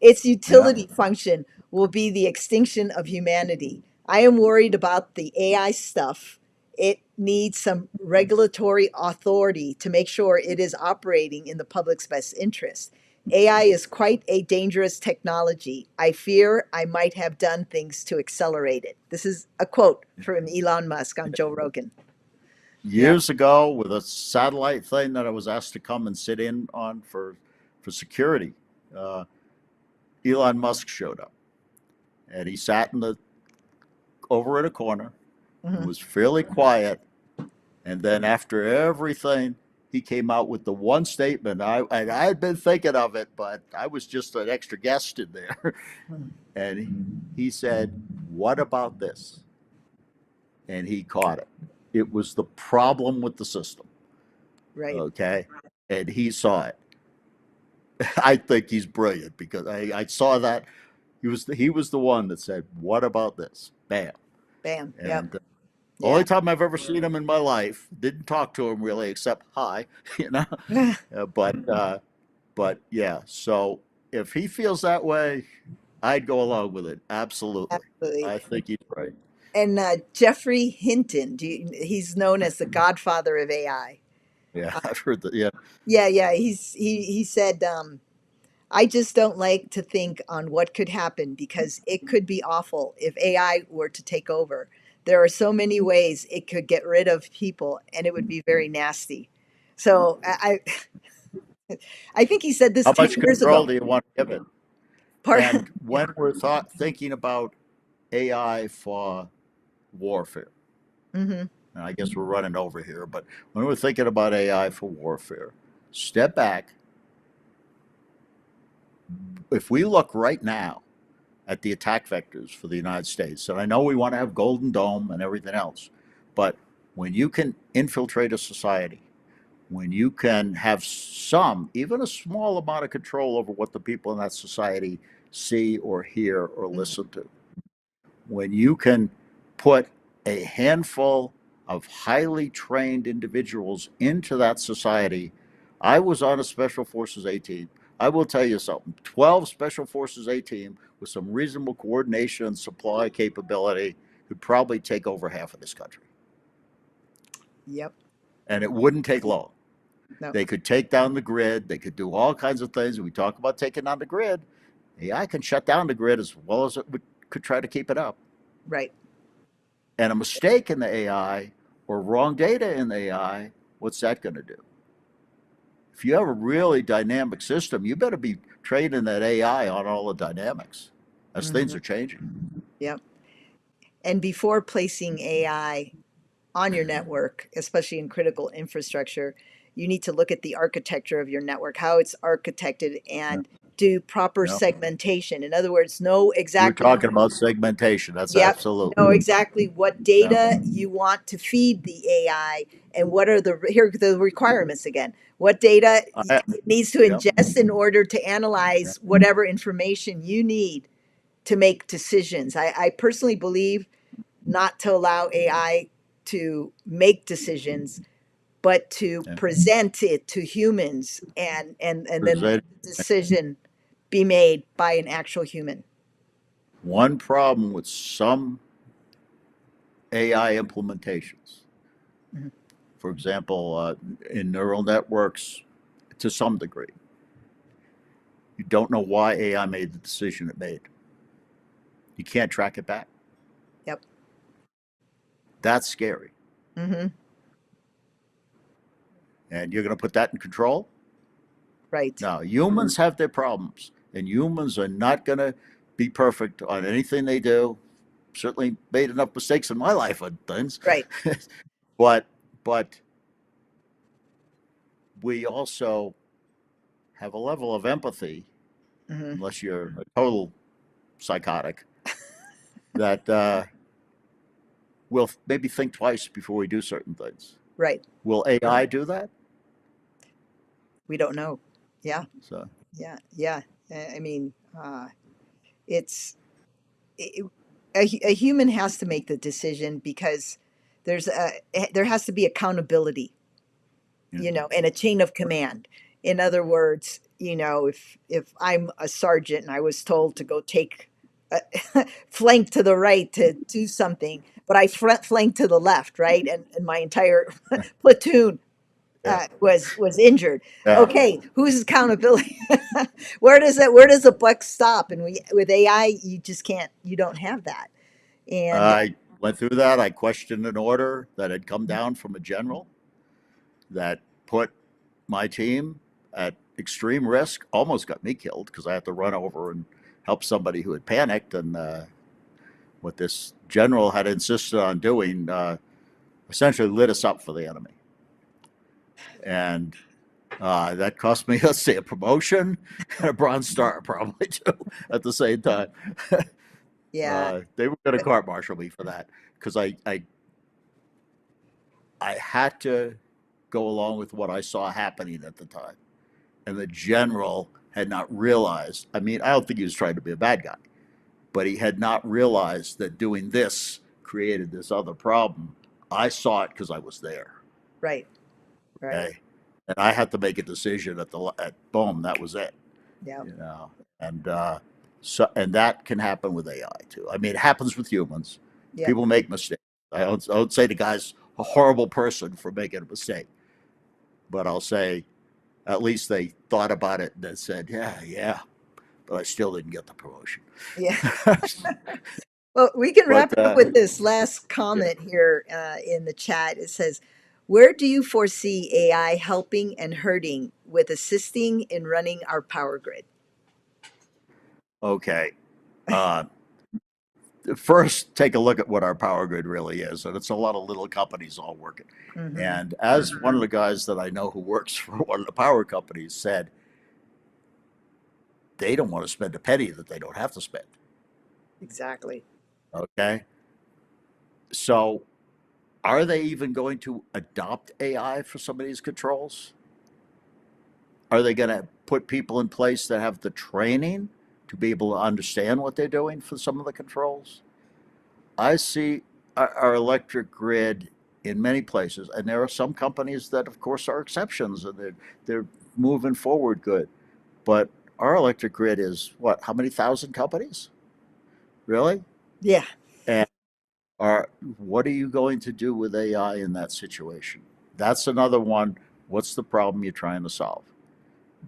its Yeah. utility function will be the extinction of humanity. I am worried about the AI stuff. It needs some regulatory authority to make sure it is operating in the public's best interest. AI is quite a dangerous technology. I fear I might have done things to accelerate it. This is a quote from Elon Musk on Joe Rogan. Yep. Years ago, with a satellite thing that I was asked to come and sit in on for security, uh, Elon Musk showed up, and he sat in the over in a corner and Hmm. was fairly quiet. And then after everything, he came out with the one statement. I had been thinking of it, but I was just an extra guest in there. And he said, "What about this?" And he caught it. It was the problem with the system. Right. Okay. And he saw it. I think he's brilliant because I saw that he was the one that said, "What about this?" Bam. Bam. Yep. And Yeah. only time I've ever seen him in my life, didn't talk to him really except hi, you know. But yeah. So if he feels that way, I'd go along with it. Absolutely. Absolutely. I think he's right. And Jeffrey Hinton, he's known as the godfather of AI. Yeah, Uh, I've heard that. Yeah. yeah, yeah. He said, I just don't like to think on what could happen because it could be awful if AI were to take over. There are so many ways it could get rid of people, and it would be very nasty. So I think he said this How 10 much years control ago. do you want to give it? Part, And yeah. when we're thinking about AI for warfare, Hmm. and I guess we're running over here, but when we're thinking about AI for warfare, step back. If we look right now at the attack vectors for the United States, and I know we want to have Golden Dome and everything else, but when you can infiltrate a society, when you can have some, even a small amount of control over what the people in that society see or hear or Hmm. listen to, when you can put a handful of highly trained individuals into that society. I was on a Special Forces A team. I will tell you something 12 Special Forces A team with some reasonable coordination and supply capability could probably take over half of this country. Yep. And it wouldn't take long. No. They could take down the grid. They could do all kinds of things. We talk about taking down the grid. AI can shut down the grid as well as could try to keep it up. Right. And a mistake in the AI or wrong data in the AI, what's that going to do? If you have a really dynamic system, you better be training that AI on all the dynamics as things Hmm. are changing. Yep. And before placing AI on your network, especially in critical infrastructure, you need to look at the architecture of your network, how it's architected, Yeah. and do proper Yeah. segmentation. In other words, know You're exactly, talking about segmentation. That's yep, know absolutely. exactly what Yeah. data you want to feed the AI and what are here are the requirements again. What data I, it needs to yeah. ingest in order to Yeah. analyze whatever information you need to make decisions. I personally believe not to allow AI to make decisions, but to Yeah. present it to humans and then let Present the decision be made by an actual human. one problem with some AI implementations. Mhm. For example, in neural networks, to some degree, you don't know why AI made the decision it made. You can't track it back. Yep. That's scary. Hmm. And you're going to put that in control? Right. Now, humans have their problems, and humans are not going to be perfect on anything they do. Certainly made enough mistakes in my life on things. Right. but but we also have a level of empathy, Hmm. unless you're a total psychotic, that we'll maybe think twice before we do certain things. Right. Will AI do that? We don't know. Yeah. So Yeah. Yeah. I mean, it's it, a human has to make the decision because there has to be accountability, yeah, and a chain of command. In other words, if I'm a sergeant and I was told to go take a flank to the right to do something, but I flank to the left, right, and my entire platoon Yeah. was injured. Yeah. Okay, whose accountability? Where does the buck stop? And with AI, you just can't. You don't have that. And I went through that. I questioned an order that had come down from a general that put my team at extreme risk, almost got me killed because I had to run over and help somebody who had panicked. And what this general had insisted on doing essentially lit us up for the enemy. And that cost me, let's say, a promotion and a Bronze Star, probably too, at the same time. yeah, They were going to court martial me for that because I had to go along with what I saw happening at the time. And the general had not realized. I mean, I don't think he was trying to be a bad guy, but he had not realized that doing this created this other problem. I saw it because I was there. right, right, Okay, and I had to make a decision at boom. That was it. yeah, You know, and and that can happen with AI too. I mean, it happens with humans. yep, People make mistakes. I don't say the guy's a horrible person for making a mistake, but I'll say at least they thought about it and then said, yeah, yeah, but I still didn't get the promotion. yeah. Well, we can wrap But it up with this last yeah, comment here in the chat. It says, "Where do you foresee AI helping and hurting with assisting in running our power grid?" okay. Uh, First, take a look at what our power grid really is, and it's a lot of little companies all working. Hmm. And as one of the guys that I know who works for one of the power companies said, they don't want to spend a penny that they don't have to spend. Exactly. Okay. So are they even going to adopt AI for some of these controls? Are they going to put people in place that have the training to be able to understand what they're doing for some of the controls? I see our electric grid in many places, and there are some companies that, of course, are exceptions, and they're moving forward good. But our electric grid is what? How many thousand companies? Really? Yeah. And are what are you going to do with AI in that situation? That's another one. What's the problem you're trying to solve?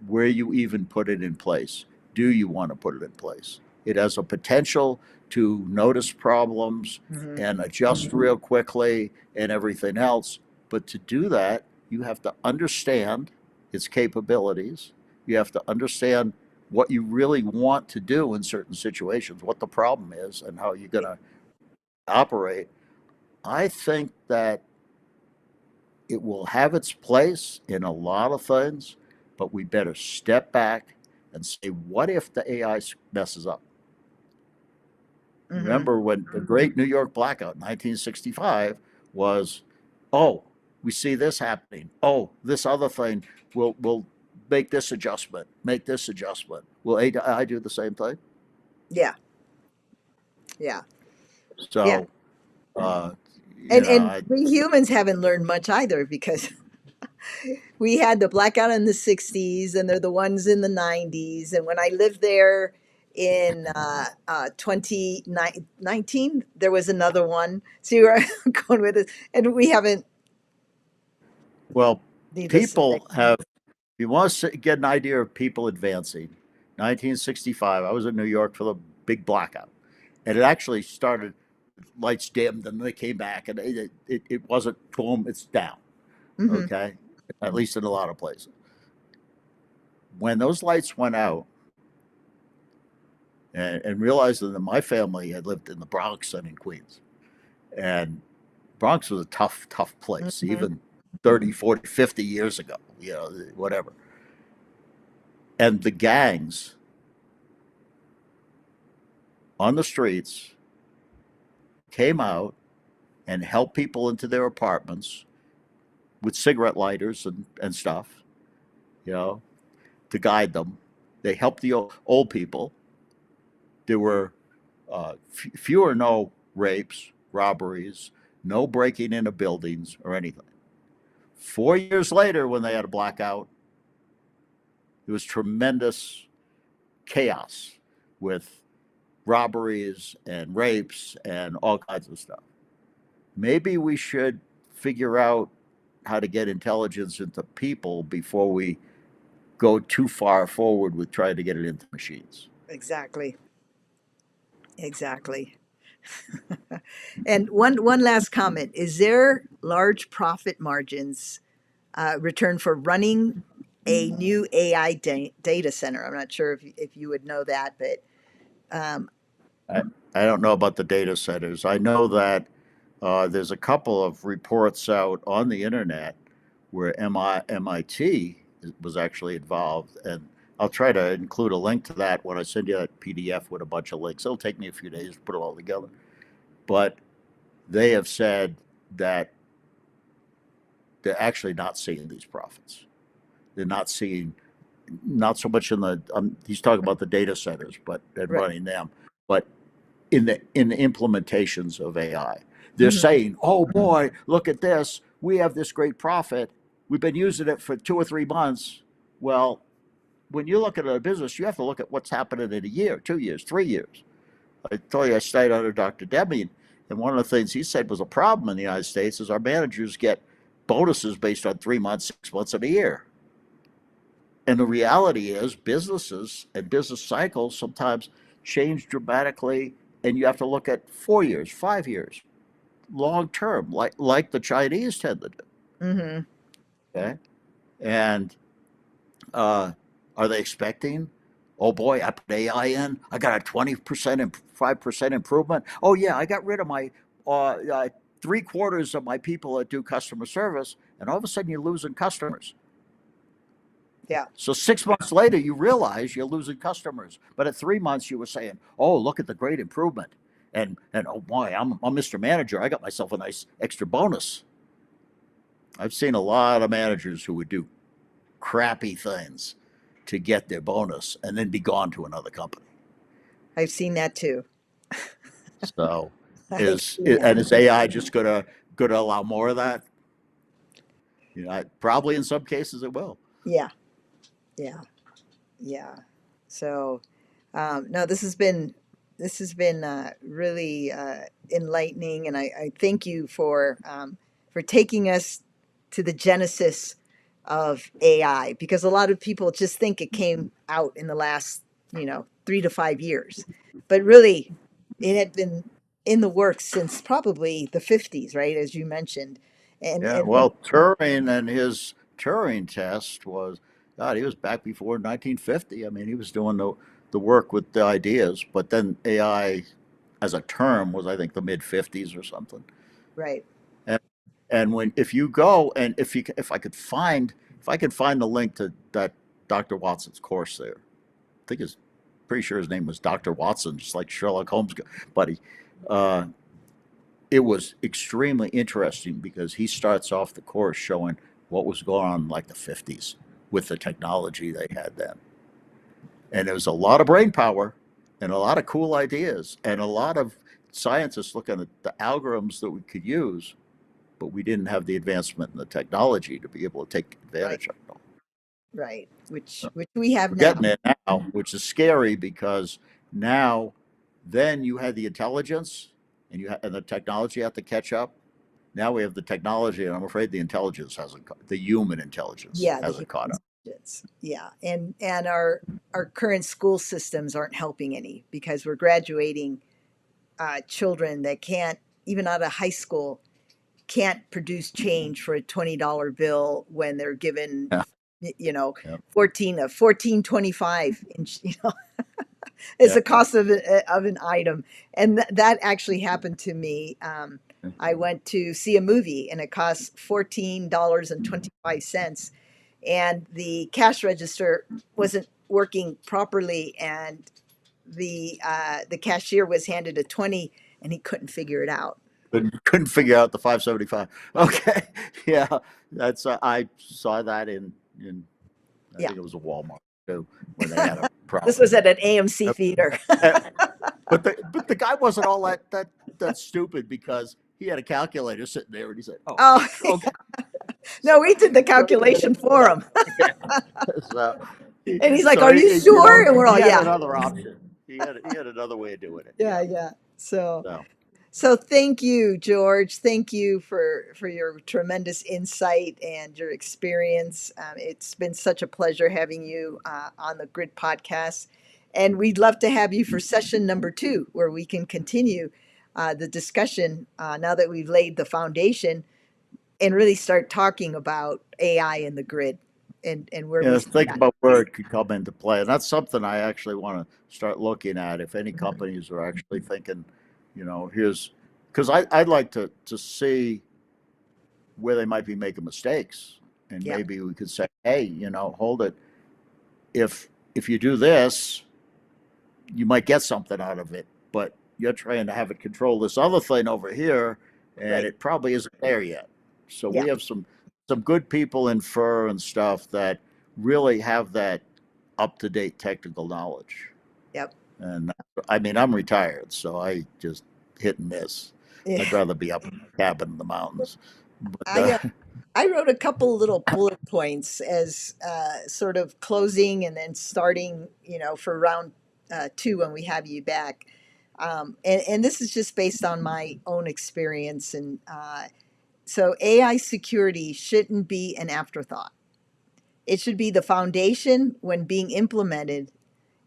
Where you even put it in place? Do you want to put it in place? It has a potential to notice problems Hmm. and adjust real quickly and everything else. But to do that, you have to understand its capabilities. You have to understand what you really want to do in certain situations, what the problem is, and how you're going to operate. I think that it will have its place in a lot of things, but we better step back and say, what if the AI messes up? Hmm. Remember when the great New York blackout, 1965, was, oh, we see this happening. Oh, this other thing will make this adjustment, make this adjustment. Will AI do the same thing? Yeah. Yeah. Yeah. So, uh, you And know, and we humans haven't learned much either because we had the blackout in the 60s and they're the ones in the 90s. And when I lived there in 2019, there was another one. So you were going with it. And we haven't, well, needless to say. people have, if you want to get an idea of people advancing, 1965, I was in New York for the big blackout. And it actually started, lights dimmed, and they came back, and it wasn't boom, it's down, Hmm. okay? At least in a lot of places. When those lights went out, and realizing that my family had lived in the Bronx and in Queens, and Bronx was a tough, tough place, Hmm. even 30, 40, 50 years ago, you know, whatever. And the gangs on the streets came out and helped people into their apartments with cigarette lighters and stuff, you know, to guide them. They helped the old people. There were fewer no rapes, robberies, no breaking into buildings or anything. 4 years later, when they had a blackout, there was tremendous chaos with robberies and rapes and all kinds of stuff. Maybe we should figure out how to get intelligence into people before we go too far forward with trying to get it into machines. Exactly. Exactly. And one last comment: is there large profit margins return for running a new AI data center? I'm not sure if you would know that, but um, I, I don't know about the data centers. I know that there's a couple of reports out on the internet where MIT was actually involved, and I'll try to include a link to that when I send you that PDF with a bunch of links. It'll take me a few days to put it all together, but they have said that they're actually not seeing these profits. They're not seeing, not so much in the he's talking about the data centers, but and right. running them, but in the implementations of AI. They're Mhm. saying, "Oh boy, look at this. We have this great profit. We've been using it for 2 or 3 months." Well, when you look at a business, you have to look at what's happening in a year, 2 years, 3 years. I told you I studied under Dr. Deming, and one of the things he said was a problem in the United States is our managers get bonuses based on 3 months, 6 months, and a year. And the reality is, businesses and business cycles sometimes change dramatically, and you have to look at 4 years, 5 years, long term, like the Chinese tend to do. Mhm. Okay, and are they expecting? Oh boy, I put AI in. I got a 20% and 5% improvement. Oh yeah, I got rid of my 3/4 of my people that do customer service, and all of a sudden you're losing customers. Yeah. So 6 months later, you realize you're losing customers. But at 3 months, you were saying, "Oh, look at the great improvement," and oh boy, I'm Mr. Manager. I got myself a nice extra bonus. I've seen a lot of managers who would do crappy things to get their bonus and then be gone to another company. I've seen that too. So I've seen that. is AI just gonna allow more of that? You know, probably in some cases it will. Yeah. Yeah. Yeah. So, no, this has been really enlightening, and I thank you for taking us to the genesis of AI, because a lot of people just think it came out in the last 3 to 5 years, but really it had been in the works since probably the 50s, right? As you mentioned, Yeah, and well, Turing and his Turing test was, God, he was back before 1950. I mean, he was doing the work with the ideas, but then AI as a term was, I think, the mid 50s or something. right, And, and when, if you go and if I could find the link to that Dr. Watson's course there, I think it's pretty sure his name was Dr. Watson, just like Sherlock Holmes buddy. Uh, it was extremely interesting because he starts off the course showing what was going on in like the 50s with the technology they had then. And there was a lot of brain power and a lot of cool ideas and a lot of scientists looking at the algorithms that we could use, but we didn't have the advancement in the technology to be able to take right, advantage of it all. right, which So we have we're now. getting there now, which is scary because now then you had the intelligence and the technology had to catch up. Now we have the technology, and I'm afraid the intelligence hasn't, the human intelligence Yeah, the hasn't human caught up. intelligence. Yeah, and our current school systems aren't helping any, because we're graduating children that can't, even out of high school, can't produce change for a $20 bill when they're given Yeah, you know yeah, 14.25 inch, is yeah. the cost of an item. And that actually happened to me. I went to see a movie and it cost $14.25, and the cash register wasn't working properly, and the cashier was handed a 20 and he couldn't figure it out. Couldn't figure out the 575. Okay, yeah, that's I saw that in I Yeah, think it was a Walmart too when they had a this problem. was at an AMC theater. Uh, but the guy wasn't all that stupid because he had a calculator sitting there and he said, "Oh, Oh, okay." no, we did the So, calculation for him. yeah. So, And he's like, so "Are you sure?" And we're he all, had "Yeah, another option. He had another way of doing it. yeah, Yeah. yeah." So, So. So thank you, George. Thank you for your tremendous insight and your experience. It's been such a pleasure having you on the Grid podcast, and we'd love to have you for session number 2, where we can continue the discussion now that we've laid the foundation and really start talking about AI and the grid and where we Yeah, see think that. about where it could come into play. And that's something I actually want to start looking at. If any companies are actually thinking, here's because I'd like to see where they might be making mistakes. And Yep, maybe we could say, hey, hold it. If you do this, you might get something out of it, but you're trying to have it control this other thing over here, and right. it probably isn't there yet. So Yeah, we have some good people in fur and stuff that really have that up to date technical knowledge. yep. And I mean, I'm retired, so I just hit and miss. Yeah. I'd rather be up in a cabin in the mountains. But I I wrote a couple little bullet points as sort of closing and then starting, for round 2 when we have you back. And this is just based on my own experience. And so AI security shouldn't be an afterthought. It should be the foundation when being implemented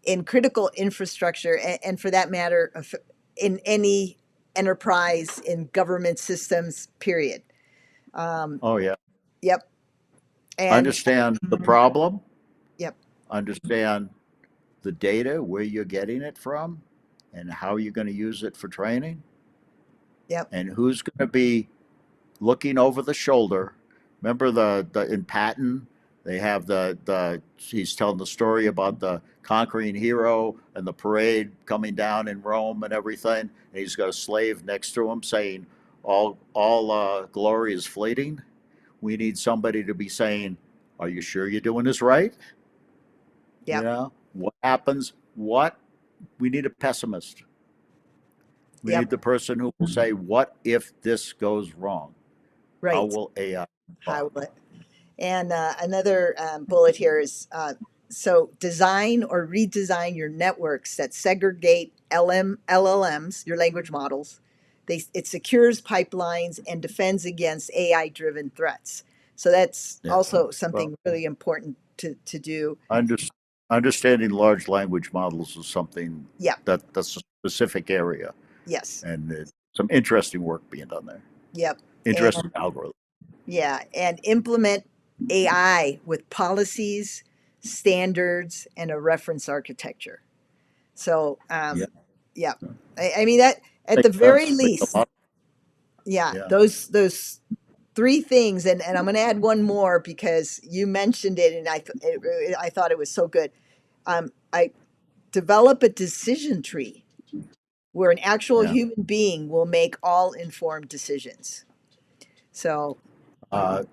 in critical infrastructure, and for that matter, in any enterprise in government systems, period. Um, oh yeah, yep. And understand the problem, yep, understand the data, where you're getting it from, and how you're going to use it for training, yep, and who's going to be looking over the shoulder. Remember the in Patton, they have the he's telling the story about the conquering hero and the parade coming down in Rome and everything. And he's got a slave next to him saying, "All glory is fleeting." We need somebody to be saying, "Are you sure you're doing this right?" yep, What happens? What we need a pessimist. We yep. need the person who will say, "What if this goes wrong? How Right. will AI How respond?" will it? And another bullet here is so design or redesign your networks that segregate LLMs, your language models. It secures pipelines and defends against AI driven threats. So that's Yeah. also Well, something really important to do. under, understanding large language models is something Yeah. that's a specific area, Yes. and some interesting work being done there. Yep. And Interesting algorithm. yeah, and implement AI with policies, standards, and a reference architecture. So, Yeah, yeah, I mean that at the makes very sense. Makes a least, lot. yeah, Yeah, those 3 things, and I'm going to add one more because you mentioned it, and I thought it was so good. I develop a decision tree where an actual yeah. human being will make all informed decisions. So, Uh,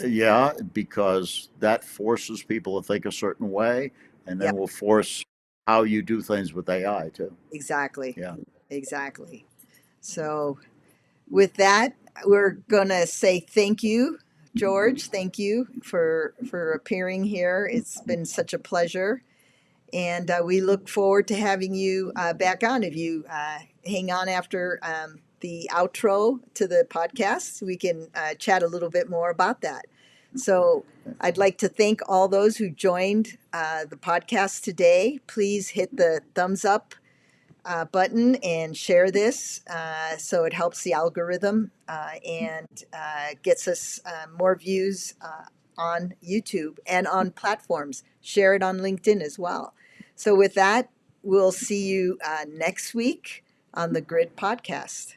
yeah, because that forces people to think a certain way, and then yep, will force how you do things with AI too. exactly, Yeah. exactly. So, with that, we're going to say thank you, George. Thank you for appearing here. It's been such a pleasure, and we look forward to having you back on. If you hang on after the outro to the podcast, we can chat a little bit more about that. So, I'd like to thank all those who joined the podcast today. Please hit the thumbs up button and share this so it helps the algorithm and gets us more views on YouTube and on platforms. Share it on LinkedIn as well. So, with that, we'll see you next week on the Grid Podcast.